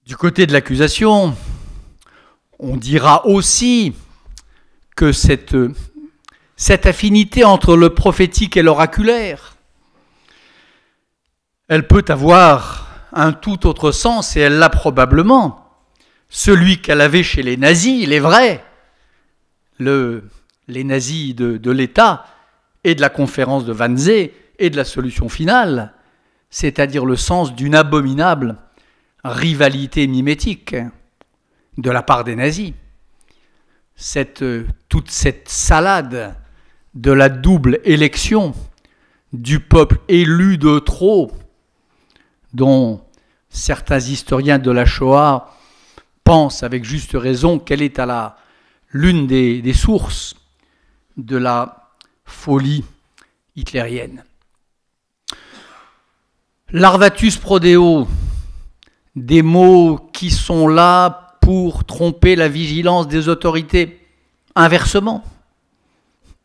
Du côté de l'accusation, on dira aussi que cette affinité entre le prophétique et l'oraculaire, elle peut avoir un tout autre sens, et elle l'a probablement, celui qu'elle avait chez les nazis, les vrais, les nazis de l'État et de la conférence de Wannsee et de la solution finale, c'est-à-dire le sens d'une abominable rivalité mimétique de la part des nazis. Toute cette salade de la double élection du peuple élu de trop, dont certains historiens de la Shoah pensent avec juste raison qu'elle est à l'une des sources de la folie hitlérienne. Larvatus prodeo, des mots qui sont là pour tromper la vigilance des autorités. Inversement,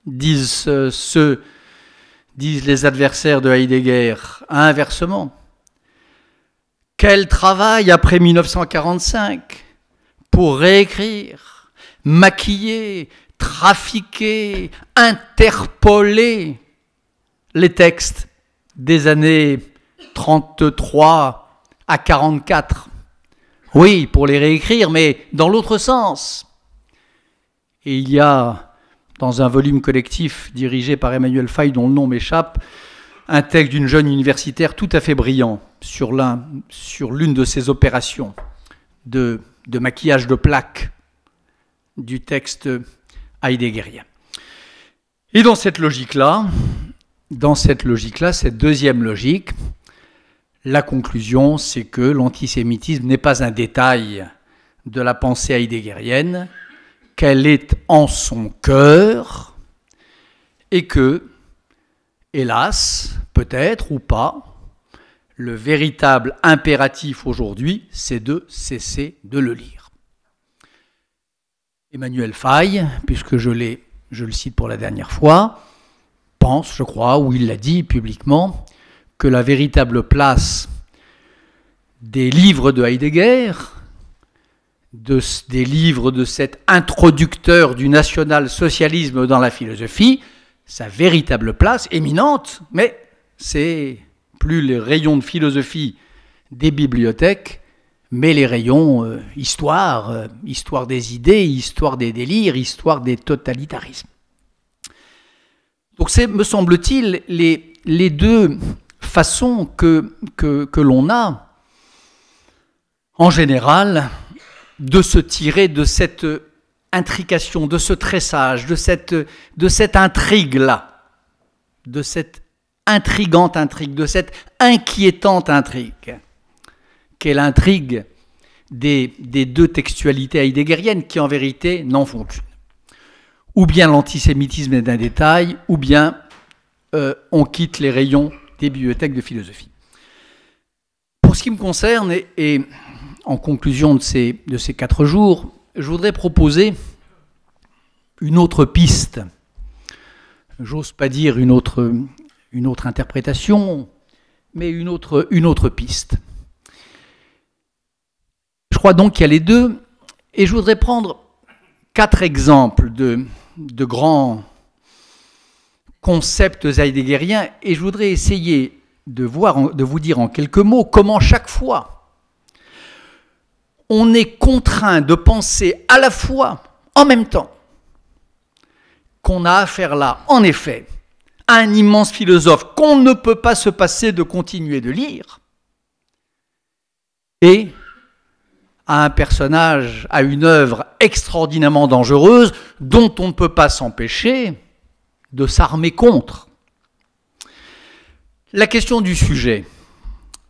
disent les adversaires de Heidegger, inversement. Quel travail après 1945 pour réécrire, maquiller, trafiquer, interpoler les textes des années 33 à 44. Oui, pour les réécrire, mais dans l'autre sens. Et il y a, dans un volume collectif dirigé par Emmanuel Faye, dont le nom m'échappe, un texte d'une jeune universitaire tout à fait brillant sur l'une de ces opérations de maquillage de plaques du texte heideggerien. Et dans cette logique-là, cette deuxième logique, la conclusion, c'est que l'antisémitisme n'est pas un détail de la pensée heideggerienne, qu'elle est en son cœur, et que, hélas, peut-être ou pas, le véritable impératif aujourd'hui, c'est de cesser de le lire. Emmanuel Faye, puisque je le cite pour la dernière fois, pense, je crois, ou il l'a dit publiquement, que la véritable place des livres de Heidegger, des livres de cet introducteur du national-socialisme dans la philosophie, sa véritable place éminente, mais c'est plus les rayons de philosophie des bibliothèques, mais les rayons histoire des idées, histoire des délires, histoire des totalitarismes. Donc c'est, me semble-t-il, les deux façons que l'on a, en général, de se tirer de cette intrication, de ce tressage, de cette intrigue-là, de cette intrigante intrigue, de cette inquiétante intrigue, qu'est l'intrigue des deux textualités heideggeriennes qui, en vérité, n'en font qu'une. Ou bien l'antisémitisme est un détail, ou bien on quitte les rayons des bibliothèques de philosophie. Pour ce qui me concerne, et en conclusion de ces 4 jours, je voudrais proposer une autre piste. J'ose pas dire une autre interprétation, mais une autre piste. Je crois donc qu'il y a les deux, et je voudrais prendre 4 exemples de grands concepts heideggeriens, et je voudrais essayer de vous dire en quelques mots comment chaque fois on est contraint de penser à la fois, en même temps, qu'on a affaire là, en effet, à un immense philosophe qu'on ne peut pas se passer de continuer de lire, et à un personnage, à une œuvre extraordinairement dangereuse dont on ne peut pas s'empêcher de s'armer contre. La question du sujet,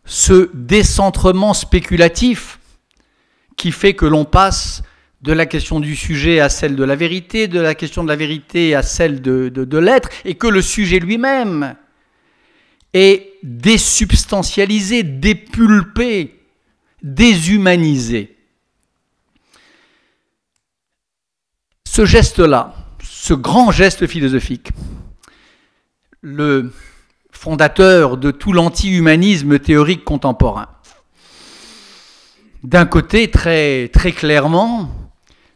ce décentrement spéculatif qui fait que l'on passe de la question du sujet à celle de la vérité, de la question de la vérité à celle de l'être, et que le sujet lui-même est désubstantialisé, dépulpé, déshumanisé. Ce geste-là, ce grand geste philosophique, le fondateur de tout l'anti-humanisme théorique contemporain, d'un côté, très, très clairement,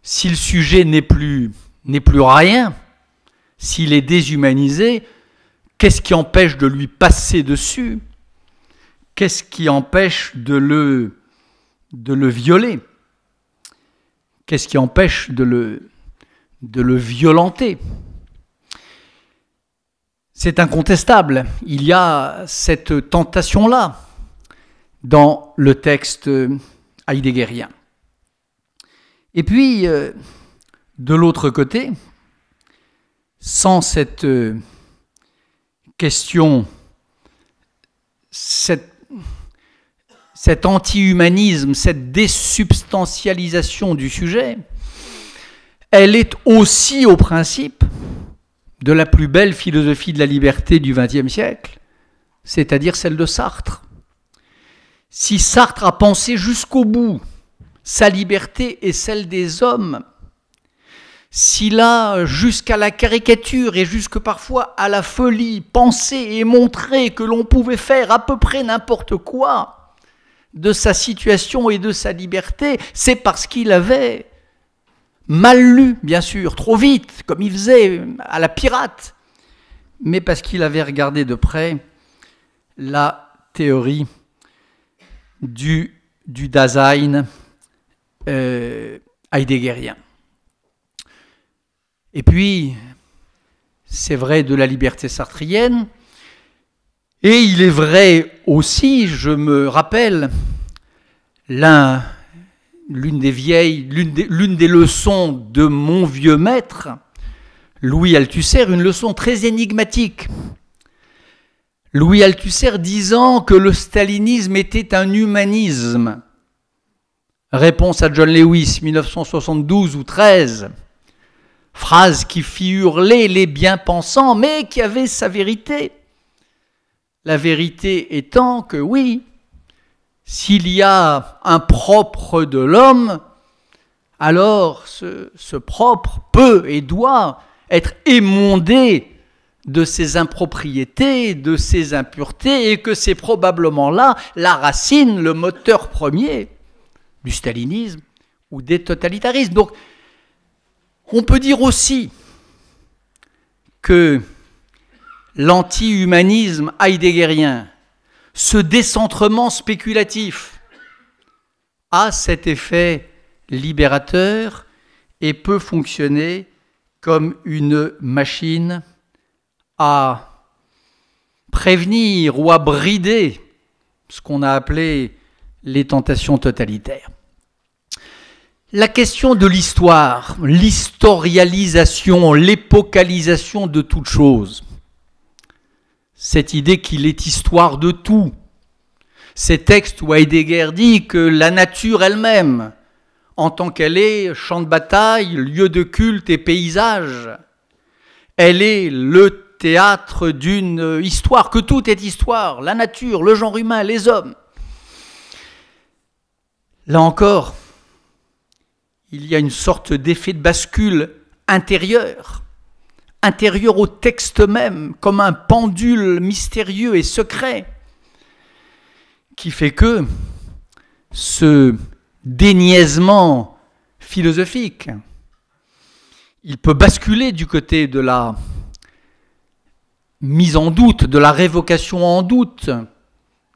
si le sujet n'est plus rien, s'il est déshumanisé, qu'est-ce qui empêche de lui passer dessus? Qu'est-ce qui empêche de le violer? Qu'est-ce qui empêche de le violenter? C'est incontestable. Il y a cette tentation-là dans le texte heideggerien. Et puis, de l'autre côté, sans cette question, cet anti-humanisme, cette désubstantialisation du sujet, elle est aussi au principe de la plus belle philosophie de la liberté du XXe siècle, c'est-à-dire celle de Sartre. Si Sartre a pensé jusqu'au bout sa liberté et celle des hommes, s'il a jusqu'à la caricature et jusque parfois à la folie pensé et montré que l'on pouvait faire à peu près n'importe quoi de sa situation et de sa liberté, c'est parce qu'il avait mal lu, bien sûr, trop vite, comme il faisait à la pirate, mais parce qu'il avait regardé de près la théorie du Dasein heideggerien. Et puis, c'est vrai de la liberté sartrienne, et il est vrai aussi, je me rappelle, l'une des leçons de mon vieux maître, Louis Althusser, une leçon très énigmatique. Louis Althusser disant que le stalinisme était un humanisme. Réponse à John Lewis, 1972 ou 13. Phrase qui fit hurler les bien-pensants, mais qui avait sa vérité. La vérité étant que oui, s'il y a un propre de l'homme, alors ce propre peut et doit être émondé de ses impropriétés, de ses impuretés, et que c'est probablement là la racine, le moteur premier du stalinisme ou des totalitarismes. Donc, on peut dire aussi que l'anti-humanisme heideggerien, ce décentrement spéculatif, a cet effet libérateur et peut fonctionner comme une machine à prévenir ou à brider ce qu'on a appelé les tentations totalitaires. La question de l'histoire, l'historialisation, l'épocalisation de toute chose, cette idée qu'il est histoire de tout, ces textes où Heidegger dit que la nature elle-même, en tant qu'elle est champ de bataille, lieu de culte et paysage, elle est le théâtre d'une histoire, que tout est histoire, la nature, le genre humain, les hommes. Là encore, il y a une sorte d'effet de bascule intérieur au texte même, comme un pendule mystérieux et secret, qui fait que ce déniaisement philosophique, il peut basculer du côté de la mise en doute, de la révocation en doute,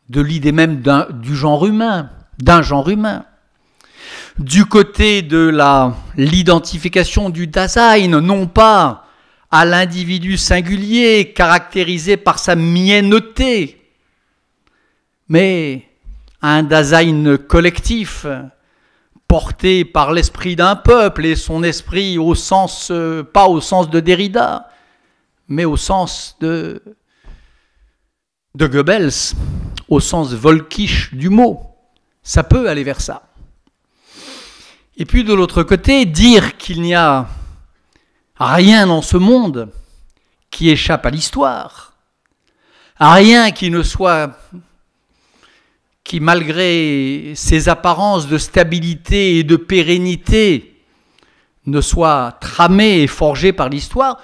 de l'idée même du genre humain, d'un genre humain. Du côté de l'identification du Dasein, non pas à l'individu singulier caractérisé par sa mienneté, mais à un Dasein collectif porté par l'esprit d'un peuple et son esprit au sens, pas au sens de Derrida, mais au sens de Goebbels, au sens volkisch du mot. Ça peut aller vers ça. Et puis de l'autre côté, dire qu'il n'y a rien dans ce monde qui échappe à l'histoire, rien qui malgré ses apparences de stabilité et de pérennité, ne soit tramé et forgé par l'histoire.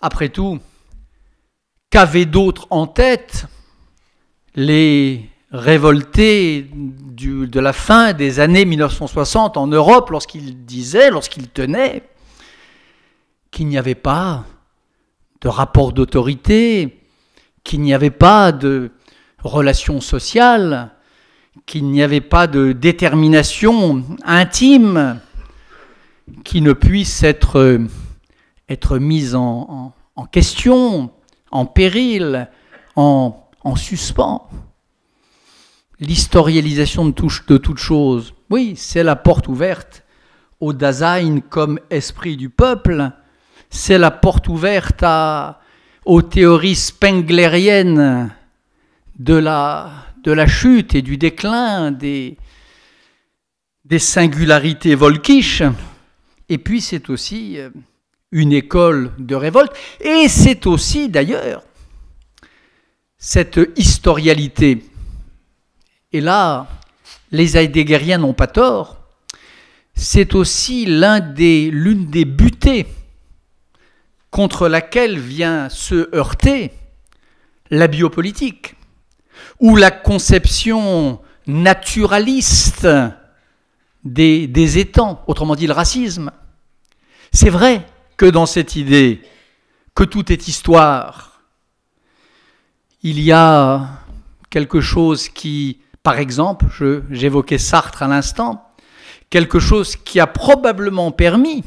Après tout, qu'avaient d'autres en tête les révoltés de la fin des années 1960 en Europe lorsqu'ils tenaient qu'il n'y avait pas de rapport d'autorité, qu'il n'y avait pas de relations sociales, qu'il n'y avait pas de détermination intime qui ne puisse être mise en question, en péril, en suspens. L'historialisation de toute chose, oui, c'est la porte ouverte au Dasein comme esprit du peuple, c'est la porte ouverte aux théories spengleriennes de la chute et du déclin des singularités volkisch, et puis c'est aussi une école de révolte, et c'est aussi d'ailleurs cette historialité. Et là, les heideggeriens n'ont pas tort, c'est aussi l'une des butées contre laquelle vient se heurter la biopolitique, ou la conception naturaliste des étangs, autrement dit le racisme. C'est vrai que dans cette idée que tout est histoire, il y a quelque chose qui, par exemple, j'évoquais Sartre à l'instant, quelque chose qui a probablement permis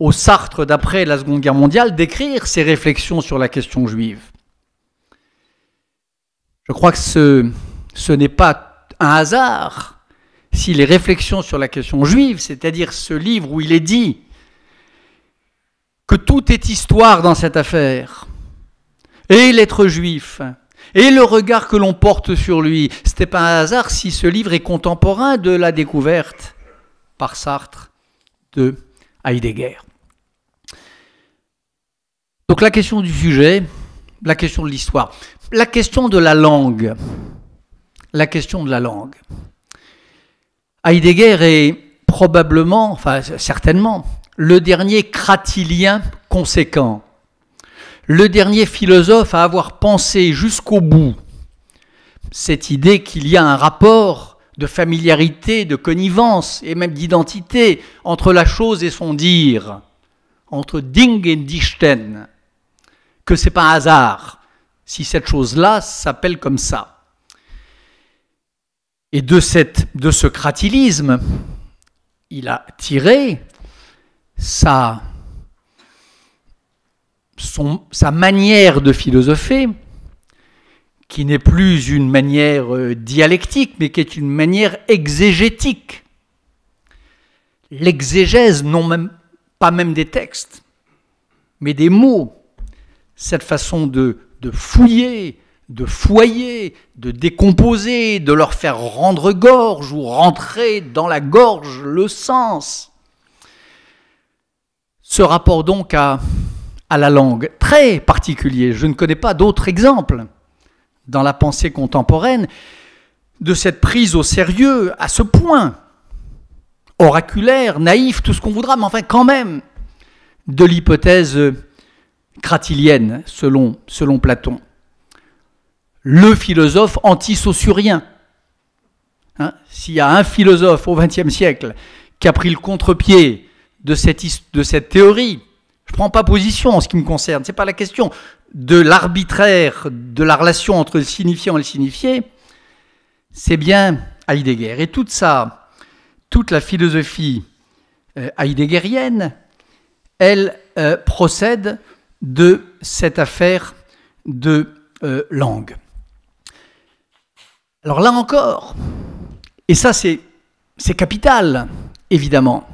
au Sartre d'après la Seconde Guerre mondiale d'écrire ses réflexions sur la question juive. Je crois que ce n'est pas un hasard si les réflexions sur la question juive, c'est-à-dire ce livre où il est dit que tout est histoire dans cette affaire, et l'être juif, et le regard que l'on porte sur lui, ce n'était pas un hasard si ce livre est contemporain de la découverte par Sartre de Heidegger. Donc la question du sujet, la question de l'histoire, la question de la langue. La question de la langue. Heidegger est probablement, enfin certainement, le dernier cratylien conséquent, le dernier philosophe à avoir pensé jusqu'au bout cette idée qu'il y a un rapport de familiarité, de connivence et même d'identité entre la chose et son dire, entre Ding et Dichten, que ce n'est pas un hasard si cette chose-là s'appelle comme ça. Et de ce cratilisme, il a tiré sa manière de philosopher, qui n'est plus une manière dialectique, mais qui est une manière exégétique. L'exégèse, pas même des textes, mais des mots. Cette façon de fouiller, de foyer, de décomposer, de leur faire rendre gorge ou rentrer dans la gorge le sens. Ce rapport donc à la langue, très particulier. Je ne connais pas d'autres exemples dans la pensée contemporaine de cette prise au sérieux à ce point, oraculaire, naïf, tout ce qu'on voudra, mais enfin quand même, de l'hypothèse cratilienne, selon Platon. Le philosophe anti-saussurien. S'il y a un philosophe au XXe siècle qui a pris le contre-pied de cette théorie, je ne prends pas position en ce qui me concerne, ce n'est pas la question de l'arbitraire de la relation entre le signifiant et le signifié, c'est bien Heidegger. Et toute la philosophie heideggerienne, elle procède de cette affaire de langue. Alors là encore, et ça c'est capital, évidemment,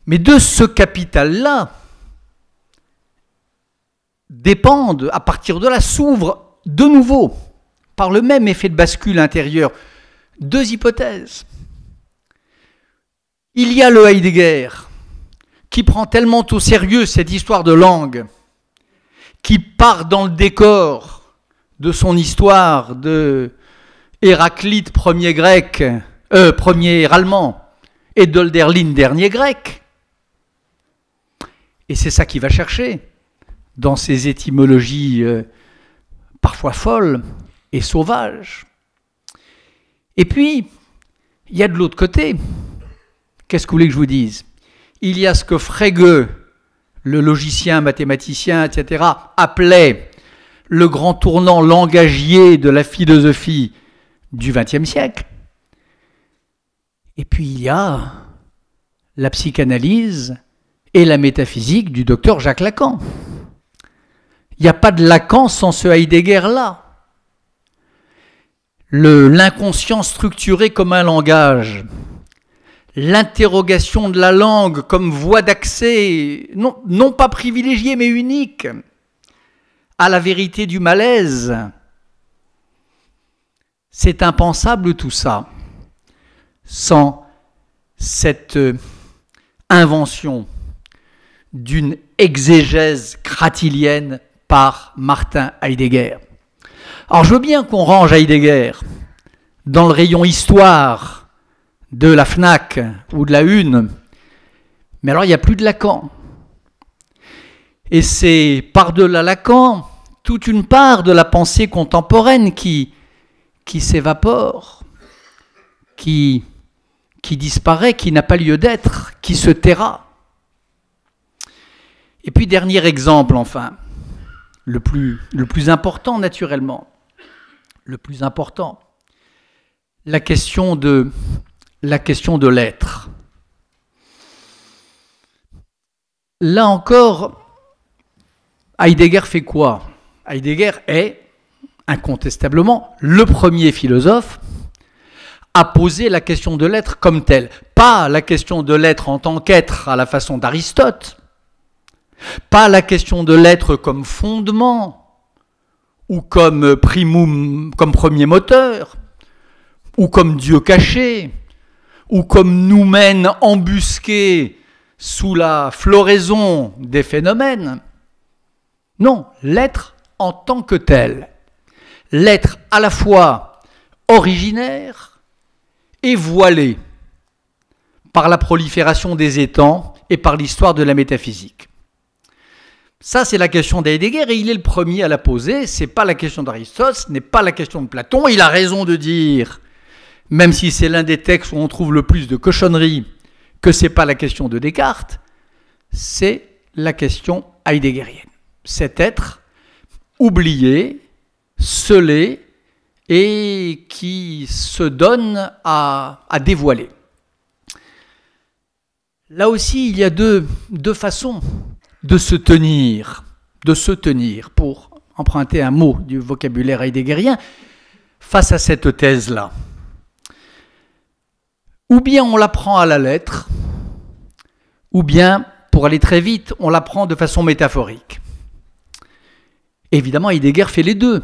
mais de ce capital-là dépendent, à partir de là, s'ouvrent de nouveau, par le même effet de bascule intérieur, deux hypothèses. Il y a le Heidegger, qui prend tellement au sérieux cette histoire de langue, qui part dans le décor de son histoire de Héraclite, premier allemand, et d'Hölderlin, dernier grec. Et c'est ça qu'il va chercher dans ses étymologies parfois folles et sauvages. Et puis, il y a de l'autre côté, qu'est-ce que vous voulez que je vous dise ? Il y a ce que Frege, le logicien, mathématicien, etc., appelait le grand tournant langagier de la philosophie du XXe siècle. Et puis il y a la psychanalyse et la métaphysique du docteur Jacques Lacan. Il n'y a pas de Lacan sans ce Heidegger-là. L'inconscient structuré comme un langage, l'interrogation de la langue comme voie d'accès, non pas privilégiée mais unique, à la vérité du malaise. C'est impensable tout ça, sans cette invention d'une exégèse cratilienne par Martin Heidegger. Alors je veux bien qu'on range Heidegger dans le rayon histoire de la Fnac ou de la Une, mais alors il n'y a plus de Lacan. Et c'est par-delà Lacan toute une part de la pensée contemporaine qui s'évapore, qui disparaît, qui n'a pas lieu d'être, qui se taira. Et puis dernier exemple enfin, le plus important naturellement, le plus important, la question de l'être. là encore, Heidegger fait quoi? Heidegger est incontestablement le premier philosophe à poser la question de l'être comme telle. Pas la question de l'être en tant qu'être à la façon d'Aristote, pas la question de l'être comme fondement, ou comme primum, comme premier moteur, ou comme Dieu caché, ou comme noumen embusqué sous la floraison des phénomènes. Non, l'être en tant que tel. L'être à la fois originaire et voilé par la prolifération des étangs et par l'histoire de la métaphysique. Ça, c'est la question d'Heidegger et il est le premier à la poser. Ce n'est pas la question d'Aristote, ce n'est pas la question de Platon. Il a raison de dire, même si c'est l'un des textes où on trouve le plus de cochonneries, que ce n'est pas la question de Descartes, c'est la question heideggerienne. Cet être oublié, scellé et qui se donne à dévoiler. Là aussi, il y a deux façons de se tenir, pour emprunter un mot du vocabulaire heideggerien, face à cette thèse-là. Ou bien on la prend à la lettre, ou bien, pour aller très vite, on la prend de façon métaphorique. Évidemment, Heidegger fait les deux,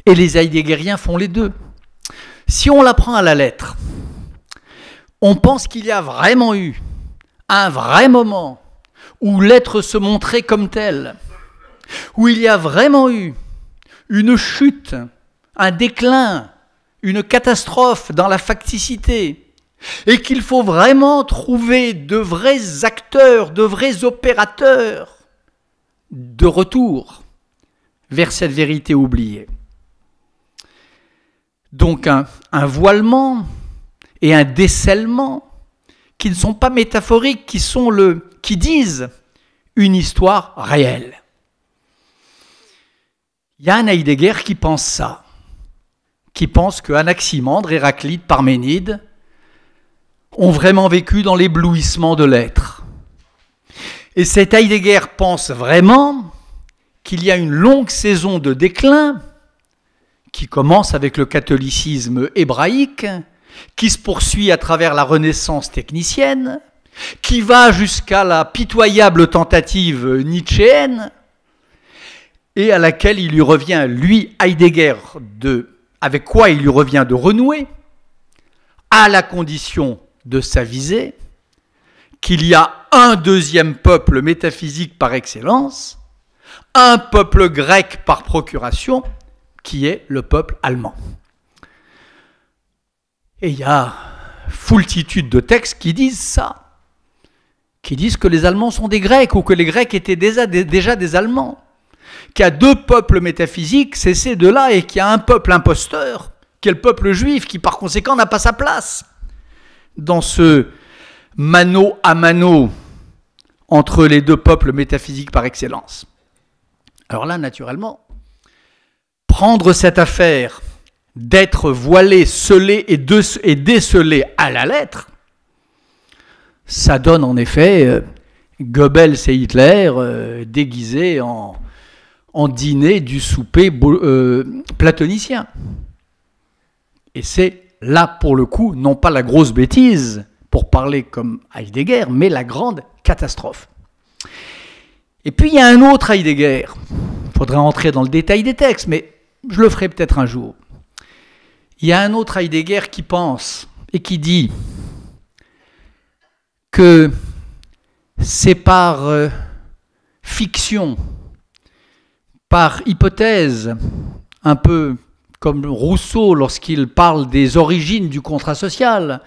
et les heideggeriens font les deux. Si on la prend à la lettre, on pense qu'il y a vraiment eu un vrai moment où l'être se montrait comme tel, où il y a vraiment eu une chute, un déclin, une catastrophe dans la facticité, et qu'il faut vraiment trouver de vrais acteurs, de vrais opérateurs de retour vers cette vérité oubliée. Donc un voilement et un décèlement qui ne sont pas métaphoriques, qui disent une histoire réelle. Il y a un Heidegger qui pense ça, qui pense que Anaximandre, Héraclite, Parménide ont vraiment vécu dans l'éblouissement de l'être. Et cet Heidegger pense vraiment qu'il y a une longue saison de déclin qui commence avec le catholicisme hébraïque, qui se poursuit à travers la Renaissance technicienne, qui va jusqu'à la pitoyable tentative nietzschéenne, et à laquelle il lui revient, lui, Heidegger, avec quoi il lui revient de renouer, à la condition de s'aviser qu'il y a un deuxième peuple métaphysique par excellence, un peuple grec par procuration, qui est le peuple allemand. Et il y a foultitude de textes qui disent ça, qui disent que les Allemands sont des Grecs, ou que les Grecs étaient déjà des Allemands, qu'il y a deux peuples métaphysiques, c'est ces deux-là, et qu'il y a un peuple imposteur, qui est le peuple juif, qui par conséquent n'a pas sa place dans ce mano à mano entre les deux peuples métaphysiques par excellence. Alors là, naturellement, prendre cette affaire d'être voilé, scellé et décelé à la lettre, ça donne en effet Goebbels et Hitler déguisés en dîner du souper platonicien. Et c'est là, pour le coup, non pas la grosse bêtise, pour parler comme Heidegger, mais la grande catastrophe. Et puis il y a un autre Heidegger. Il faudrait entrer dans le détail des textes, mais je le ferai peut-être un jour. Il y a un autre Heidegger qui pense et qui dit que c'est par fiction, par hypothèse, un peu comme Rousseau lorsqu'il parle des origines du contrat social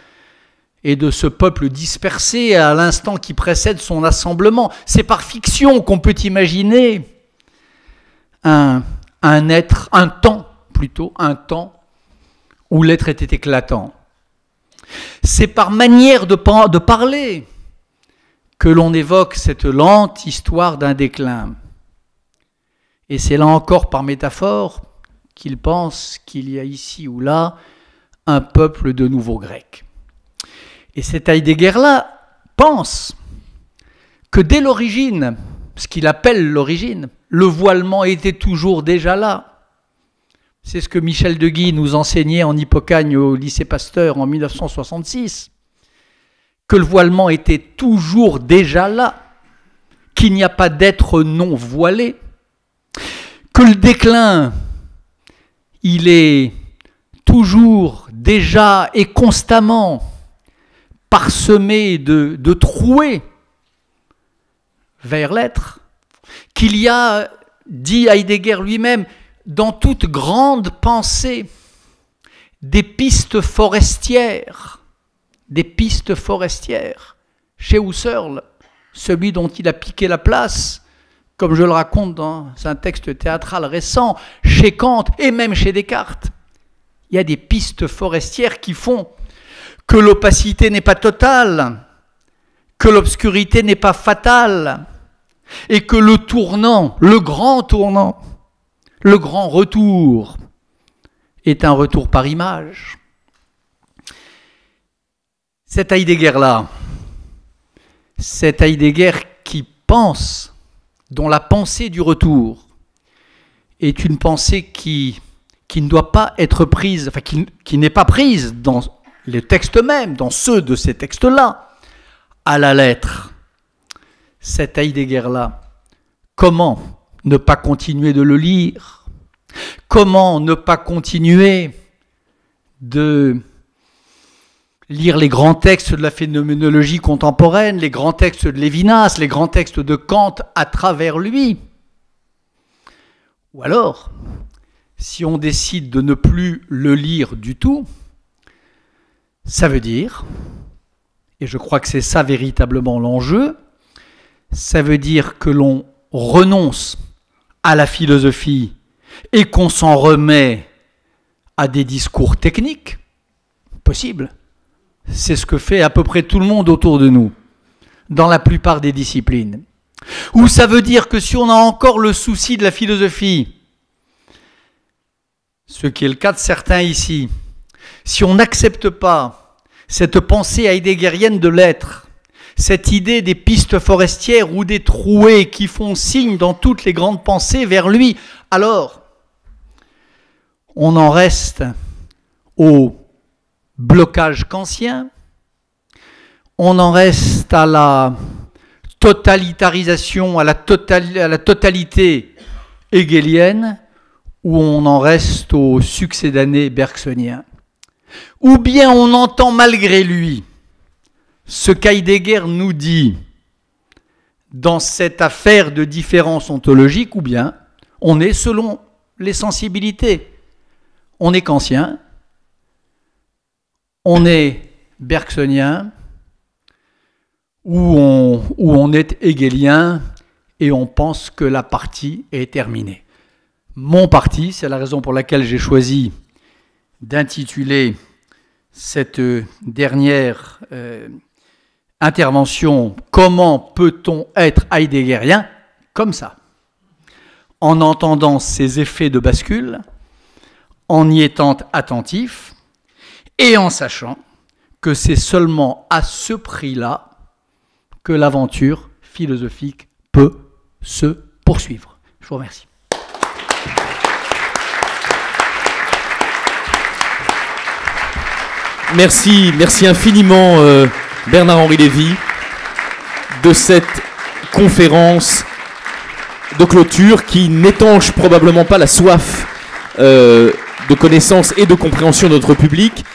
et de ce peuple dispersé à l'instant qui précède son assemblement. C'est par fiction qu'on peut imaginer un temps où l'être était éclatant. C'est par manière de parler que l'on évoque cette lente histoire d'un déclin. Et c'est là encore par métaphore qu'il pense qu'il y a ici ou là un peuple de nouveaux Grecs. Et cet Heidegger-là pense que dès l'origine, ce qu'il appelle l'origine, le voilement était toujours déjà là. C'est ce que Michel de Guy nous enseignait en Hippocagne au lycée Pasteur en 1966, que le voilement était toujours déjà là, qu'il n'y a pas d'être non voilé, que le déclin, il est toujours, déjà et constamment parsemé de trouées vers l'être, qu'il y a, dit Heidegger lui-même, dans toute grande pensée, des pistes forestières. Chez Husserl, celui dont il a piqué la place, comme je le raconte dans un texte théâtral récent, chez Kant et même chez Descartes, il y a des pistes forestières qui font que l'opacité n'est pas totale, que l'obscurité n'est pas fatale, et que le tournant, le grand retour, est un retour par image. Cet Heidegger-là, cet Heidegger qui pense, dont la pensée du retour est une pensée qui ne doit pas être prise, enfin qui n'est pas prise dans les textes mêmes, dans ceux de ces textes-là, à la lettre. Cet Heidegger-là, comment ne pas continuer de le lire? Comment ne pas continuer de lire les grands textes de la phénoménologie contemporaine, les grands textes de Lévinas, les grands textes de Kant à travers lui? Ou alors, si on décide de ne plus le lire du tout, ça veut dire, et je crois que c'est ça véritablement l'enjeu, ça veut dire que l'on renonce à la philosophie et qu'on s'en remet à des discours techniques. Possible. C'est ce que fait à peu près tout le monde autour de nous, dans la plupart des disciplines. Ou ça veut dire que si on a encore le souci de la philosophie, ce qui est le cas de certains ici, si on n'accepte pas cette pensée heideggerienne de l'être, cette idée des pistes forestières ou des trouées qui font signe dans toutes les grandes pensées vers lui, alors on en reste au blocage kantien, on en reste à la totalitarisation, à la totalité hegelienne, ou on en reste au succédané bergsonien. Ou bien on entend malgré lui ce qu'Heidegger nous dit dans cette affaire de différence ontologique, ou bien on est selon les sensibilités. On est kantien, on est bergsonien, ou on est hegelien, et on pense que la partie est terminée. Mon parti, c'est la raison pour laquelle j'ai choisi d'intituler cette dernière intervention « Comment peut-on être heideggerien ?» comme ça, en entendant ces effets de bascule, en y étant attentif et en sachant que c'est seulement à ce prix-là que l'aventure philosophique peut se poursuivre. Je vous remercie. Merci infiniment Bernard-Henri Lévy de cette conférence de clôture qui n'étanche probablement pas la soif de connaissance et de compréhension de notre public.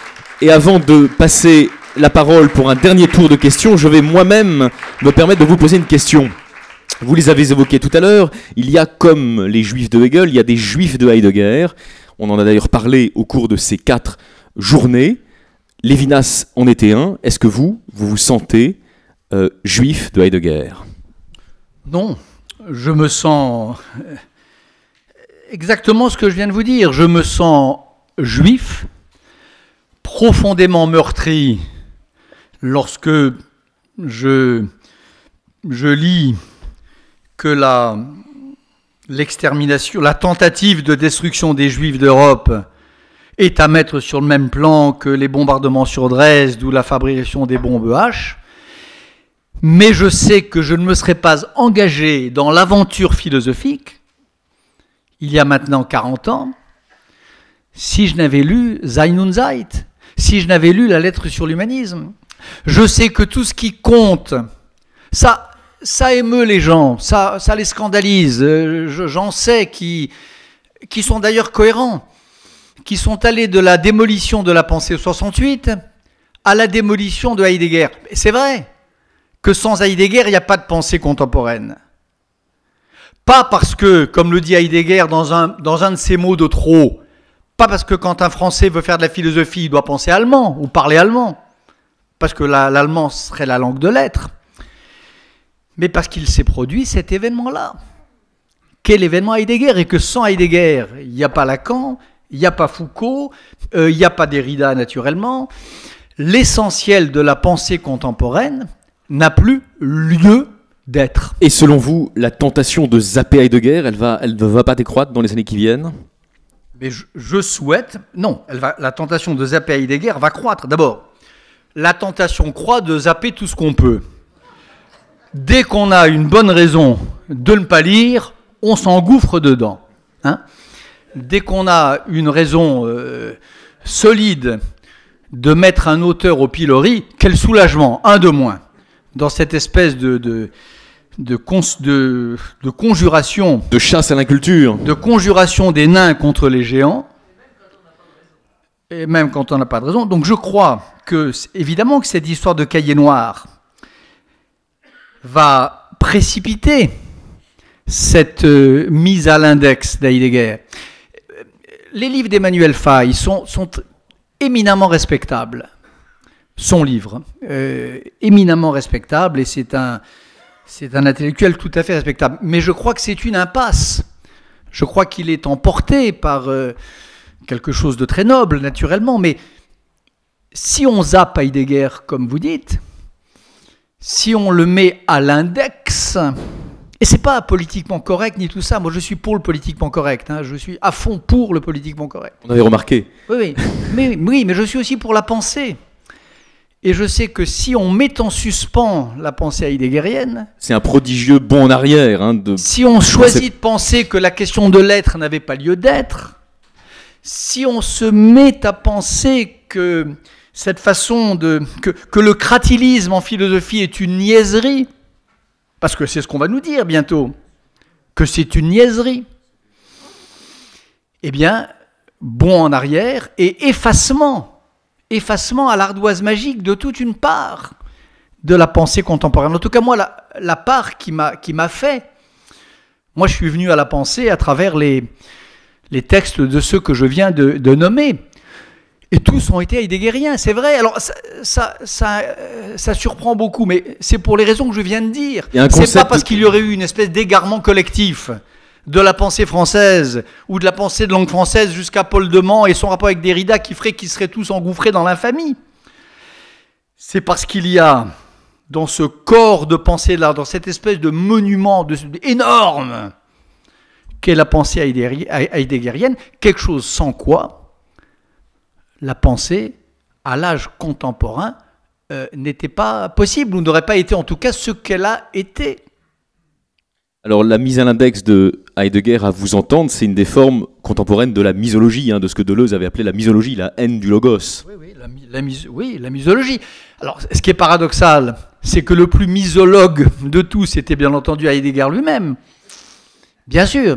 Et avant de passer la parole pour un dernier tour de questions, je vais moi-même me permettre de vous poser une question. Vous les avez évoqués tout à l'heure, il y a comme les juifs de Hegel, il y a des juifs de Heidegger. On en a d'ailleurs parlé au cours de ces 4 journées. Lévinas en était un. Est-ce que vous vous sentez juif de Heidegger? Non, je me sens exactement ce que je viens de vous dire. Je me sens juif, profondément meurtri lorsque je lis que l'extermination, la tentative de destruction des Juifs d'Europe est à mettre sur le même plan que les bombardements sur Dresde ou la fabrication des bombes H. Mais je sais que je ne me serais pas engagé dans l'aventure philosophique, il y a maintenant 40 ans, si je n'avais lu Sein und Zeit, si je n'avais lu la lettre sur l'humanisme. Je sais que tout ce qui compte, ça émeut les gens, ça les scandalise. J'en sais qui sont d'ailleurs cohérents, qui sont allés de la démolition de la pensée 68 à la démolition de Heidegger. C'est vrai que sans Heidegger, il n'y a pas de pensée contemporaine. Pas parce que, comme le dit Heidegger dans un de ses mots de trop, pas parce que quand un Français veut faire de la philosophie, il doit penser allemand ou parler allemand, parce que l'allemand serait la langue de l'être, mais parce qu'il s'est produit cet événement-là. Quel événement Heidegger? Et que sans Heidegger, il n'y a pas Lacan, il n'y a pas Foucault, il n'y a pas Derrida naturellement. L'essentiel de la pensée contemporaine n'a plus lieu d'être. Et selon vous, la tentation de zapper Heidegger, elle ne va pas décroître dans les années qui viennent? Mais je souhaite... Non, la tentation de zapper Heidegger va croître. D'abord, la tentation croît de zapper tout ce qu'on peut. Dès qu'on a une bonne raison de ne pas lire, on s'engouffre dedans. Hein? Dès qu'on a une raison solide de mettre un auteur au pilori, quel soulagement, un de moins, dans cette espèce de conjuration... De chasse à l'inculture. De conjuration des nains contre les géants, et même quand on n'a pas de raison. Donc je crois que, évidemment, que cette histoire de cahier noir va précipiter cette mise à l'index d'Heidegger. Les livres d'Emmanuel Faye sont éminemment respectables. Son livre, éminemment respectable, et c'est un intellectuel tout à fait respectable. Mais je crois que c'est une impasse. Je crois qu'il est emporté par quelque chose de très noble, naturellement. Mais si on zappe Heidegger, comme vous dites, si on le met à l'index, et c'est pas politiquement correct ni tout ça, moi je suis pour le politiquement correct, hein, je suis à fond pour le politiquement correct. On avait remarqué. Oui, mais je suis aussi pour la pensée. Et je sais que si on met en suspens la pensée heideggerienne... C'est un prodigieux bond en arrière. Hein, si on choisit de penser que la question de l'être n'avait pas lieu d'être, si on se met à penser que cette façon que le kratilisme en philosophie est une niaiserie, parce que c'est ce qu'on va nous dire bientôt, que c'est une niaiserie, eh bien, bond en arrière et effacement à l'ardoise magique de toute une part de la pensée contemporaine. En tout cas, moi, la part qui m'a fait, moi je suis venu à la pensée à travers les textes de ceux que je viens de nommer. Et tous ont été heideggeriens, c'est vrai. Alors ça surprend beaucoup, mais c'est pour les raisons que je viens de dire. C'est pas parce qu'il y aurait eu une espèce d'égarement collectif de la pensée française ou de la pensée de langue française jusqu'à Paul de Man et son rapport avec Derrida qui ferait qu'ils seraient tous engouffrés dans l'infamie. C'est parce qu'il y a dans ce corps de pensée-là, dans cette espèce de monument énorme qu'est la pensée heideggerienne, quelque chose sans quoi la pensée à l'âge contemporain n'était pas possible ou n'aurait pas été en tout cas ce qu'elle a été. Alors la mise à l'index de Heidegger, à vous entendre, c'est une des formes contemporaines de la misologie, hein, de ce que Deleuze avait appelé la misologie, la haine du logos. Oui, la misologie. Alors ce qui est paradoxal, c'est que le plus misologue de tous était bien entendu Heidegger lui-même. Bien sûr,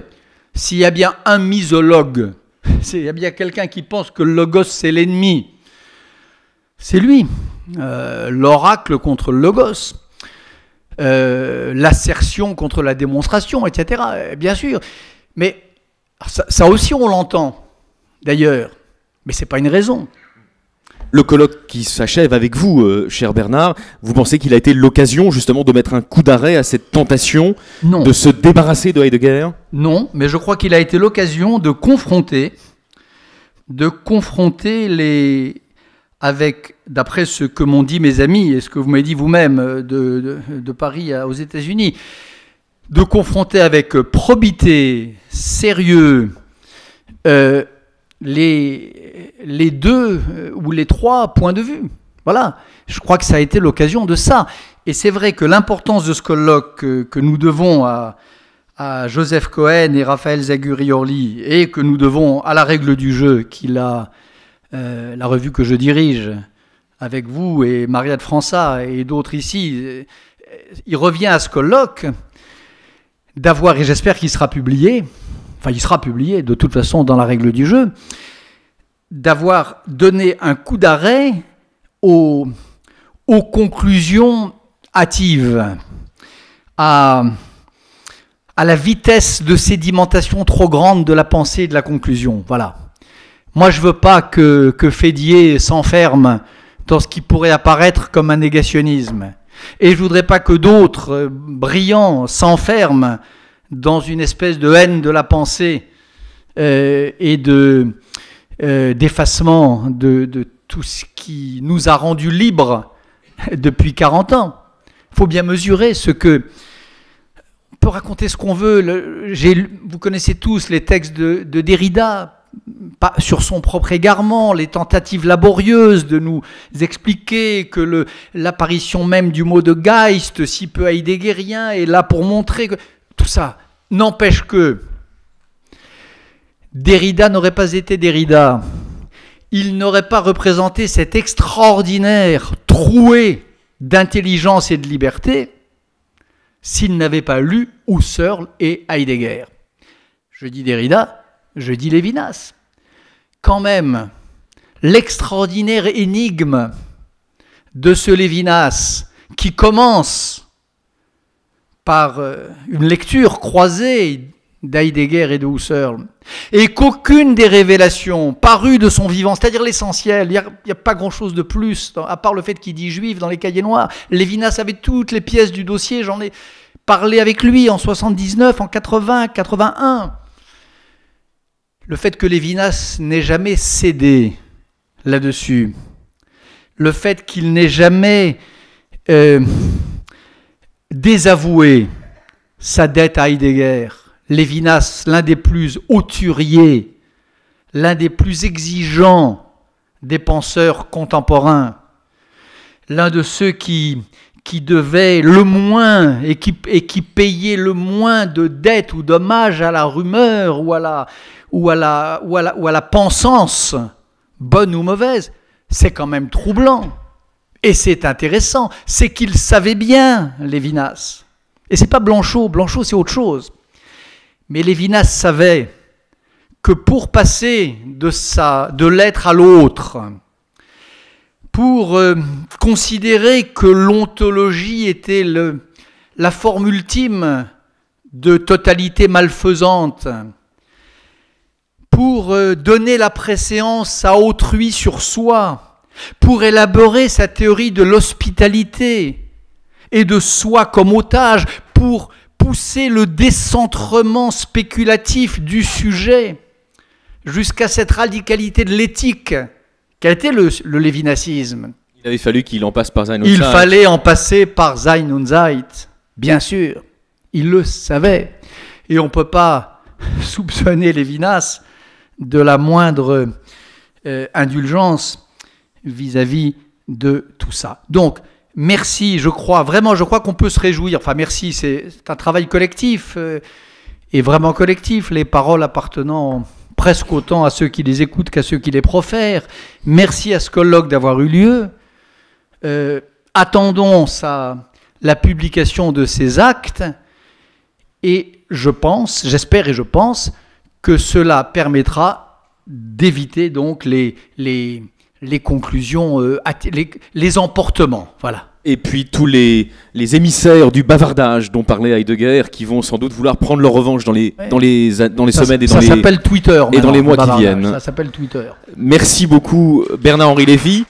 s'il y a bien un misologue, s'il y a bien quelqu'un qui pense que le logos c'est l'ennemi, c'est lui. L'oracle contre le logos. L'assertion contre la démonstration, etc. Bien sûr. Mais ça aussi, on l'entend, d'ailleurs. Mais ce n'est pas une raison. Le colloque qui s'achève avec vous, cher Bernard, vous pensez qu'il a été l'occasion, justement, de mettre un coup d'arrêt à cette tentation de se débarrasser de Heidegger? Non, mais je crois qu'il a été l'occasion de confronter avec, d'après ce que m'ont dit mes amis et ce que vous m'avez dit vous-même de Paris aux États-Unis, de confronter avec probité, sérieux, les deux ou les trois points de vue. Voilà, je crois que ça a été l'occasion de ça. Et c'est vrai que l'importance de ce colloque que nous devons à Joseph Cohen et Raphaël Zaguri-Orly, et que nous devons à la règle du jeu qu'il a, la revue que je dirige avec vous et Maria de Fransat et d'autres ici, il revient à ce colloque d'avoir, et j'espère qu'il sera publié, enfin il sera publié de toute façon dans la règle du jeu, d'avoir donné un coup d'arrêt aux conclusions hâtives, à la vitesse de sédimentation trop grande de la pensée et de la conclusion. Voilà. Moi, je ne veux pas que Fédier s'enferme dans ce qui pourrait apparaître comme un négationnisme. Et je ne voudrais pas que d'autres brillants s'enferment dans une espèce de haine de la pensée et d'effacement de tout ce qui nous a rendus libres depuis 40 ans. Il faut bien mesurer ce que... On peut raconter ce qu'on veut. Vous connaissez tous les textes de Derrida sur son propre égarement, les tentatives laborieuses de nous expliquer que l'apparition même du mot de Geist, si peu heideggerien, est là pour montrer que... Tout ça n'empêche que Derrida n'aurait pas été Derrida. Il n'aurait pas représenté cet extraordinaire troué d'intelligence et de liberté s'il n'avait pas lu Husserl et Heidegger. Je dis Derrida, je dis Lévinas. Quand même, l'extraordinaire énigme de ce Lévinas qui commence par une lecture croisée d'Heidegger et de Husserl, et qu'aucune des révélations parues de son vivant, c'est-à-dire l'essentiel, il n'y a pas grand-chose de plus, à part le fait qu'il dit juif dans les cahiers noirs. Lévinas avait toutes les pièces du dossier, j'en ai parlé avec lui en 79, en 80, 81. Le fait que Lévinas n'ait jamais cédé là-dessus, le fait qu'il n'ait jamais désavoué sa dette à Heidegger, Lévinas, l'un des plus hauturiers, l'un des plus exigeants des penseurs contemporains, l'un de ceux qui devaient le moins et qui payaient le moins de dettes ou d'hommages à la rumeur ou à la pensance, bonne ou mauvaise, c'est quand même troublant. Et c'est intéressant, c'est qu'il savait bien, Lévinas. Et c'est pas Blanchot, Blanchot c'est autre chose. Mais Lévinas savait que pour passer de l'être à l'autre, pour considérer que l'ontologie était la forme ultime de totalité malfaisante, pour donner la préséance à autrui sur soi, pour élaborer sa théorie de l'hospitalité et de soi comme otage, pour pousser le décentrement spéculatif du sujet jusqu'à cette radicalité de l'éthique qu'a été le lévinacisme. Il avait fallu qu'il en passe par Sein und Zeit. Il fallait en passer par Sein und Zeit, bien sûr. Il le savait. Et on ne peut pas soupçonner Lévinas de la moindre indulgence vis-à-vis de tout ça. Donc, merci, je crois qu'on peut se réjouir. Enfin, merci, c'est un travail collectif, et vraiment collectif, les paroles appartenant presque autant à ceux qui les écoutent qu'à ceux qui les profèrent. Merci à ce colloque d'avoir eu lieu. Attendons la publication de ces actes, et j'espère et je pense que cela permettra d'éviter donc les conclusions, les emportements, voilà. Et puis tous les émissaires du bavardage dont parlait Heidegger, qui vont sans doute vouloir prendre leur revanche dans les semaines et ça s'appelle Twitter et dans les mois qui viennent. Ça s'appelle Twitter. Merci beaucoup Bernard-Henri Lévy.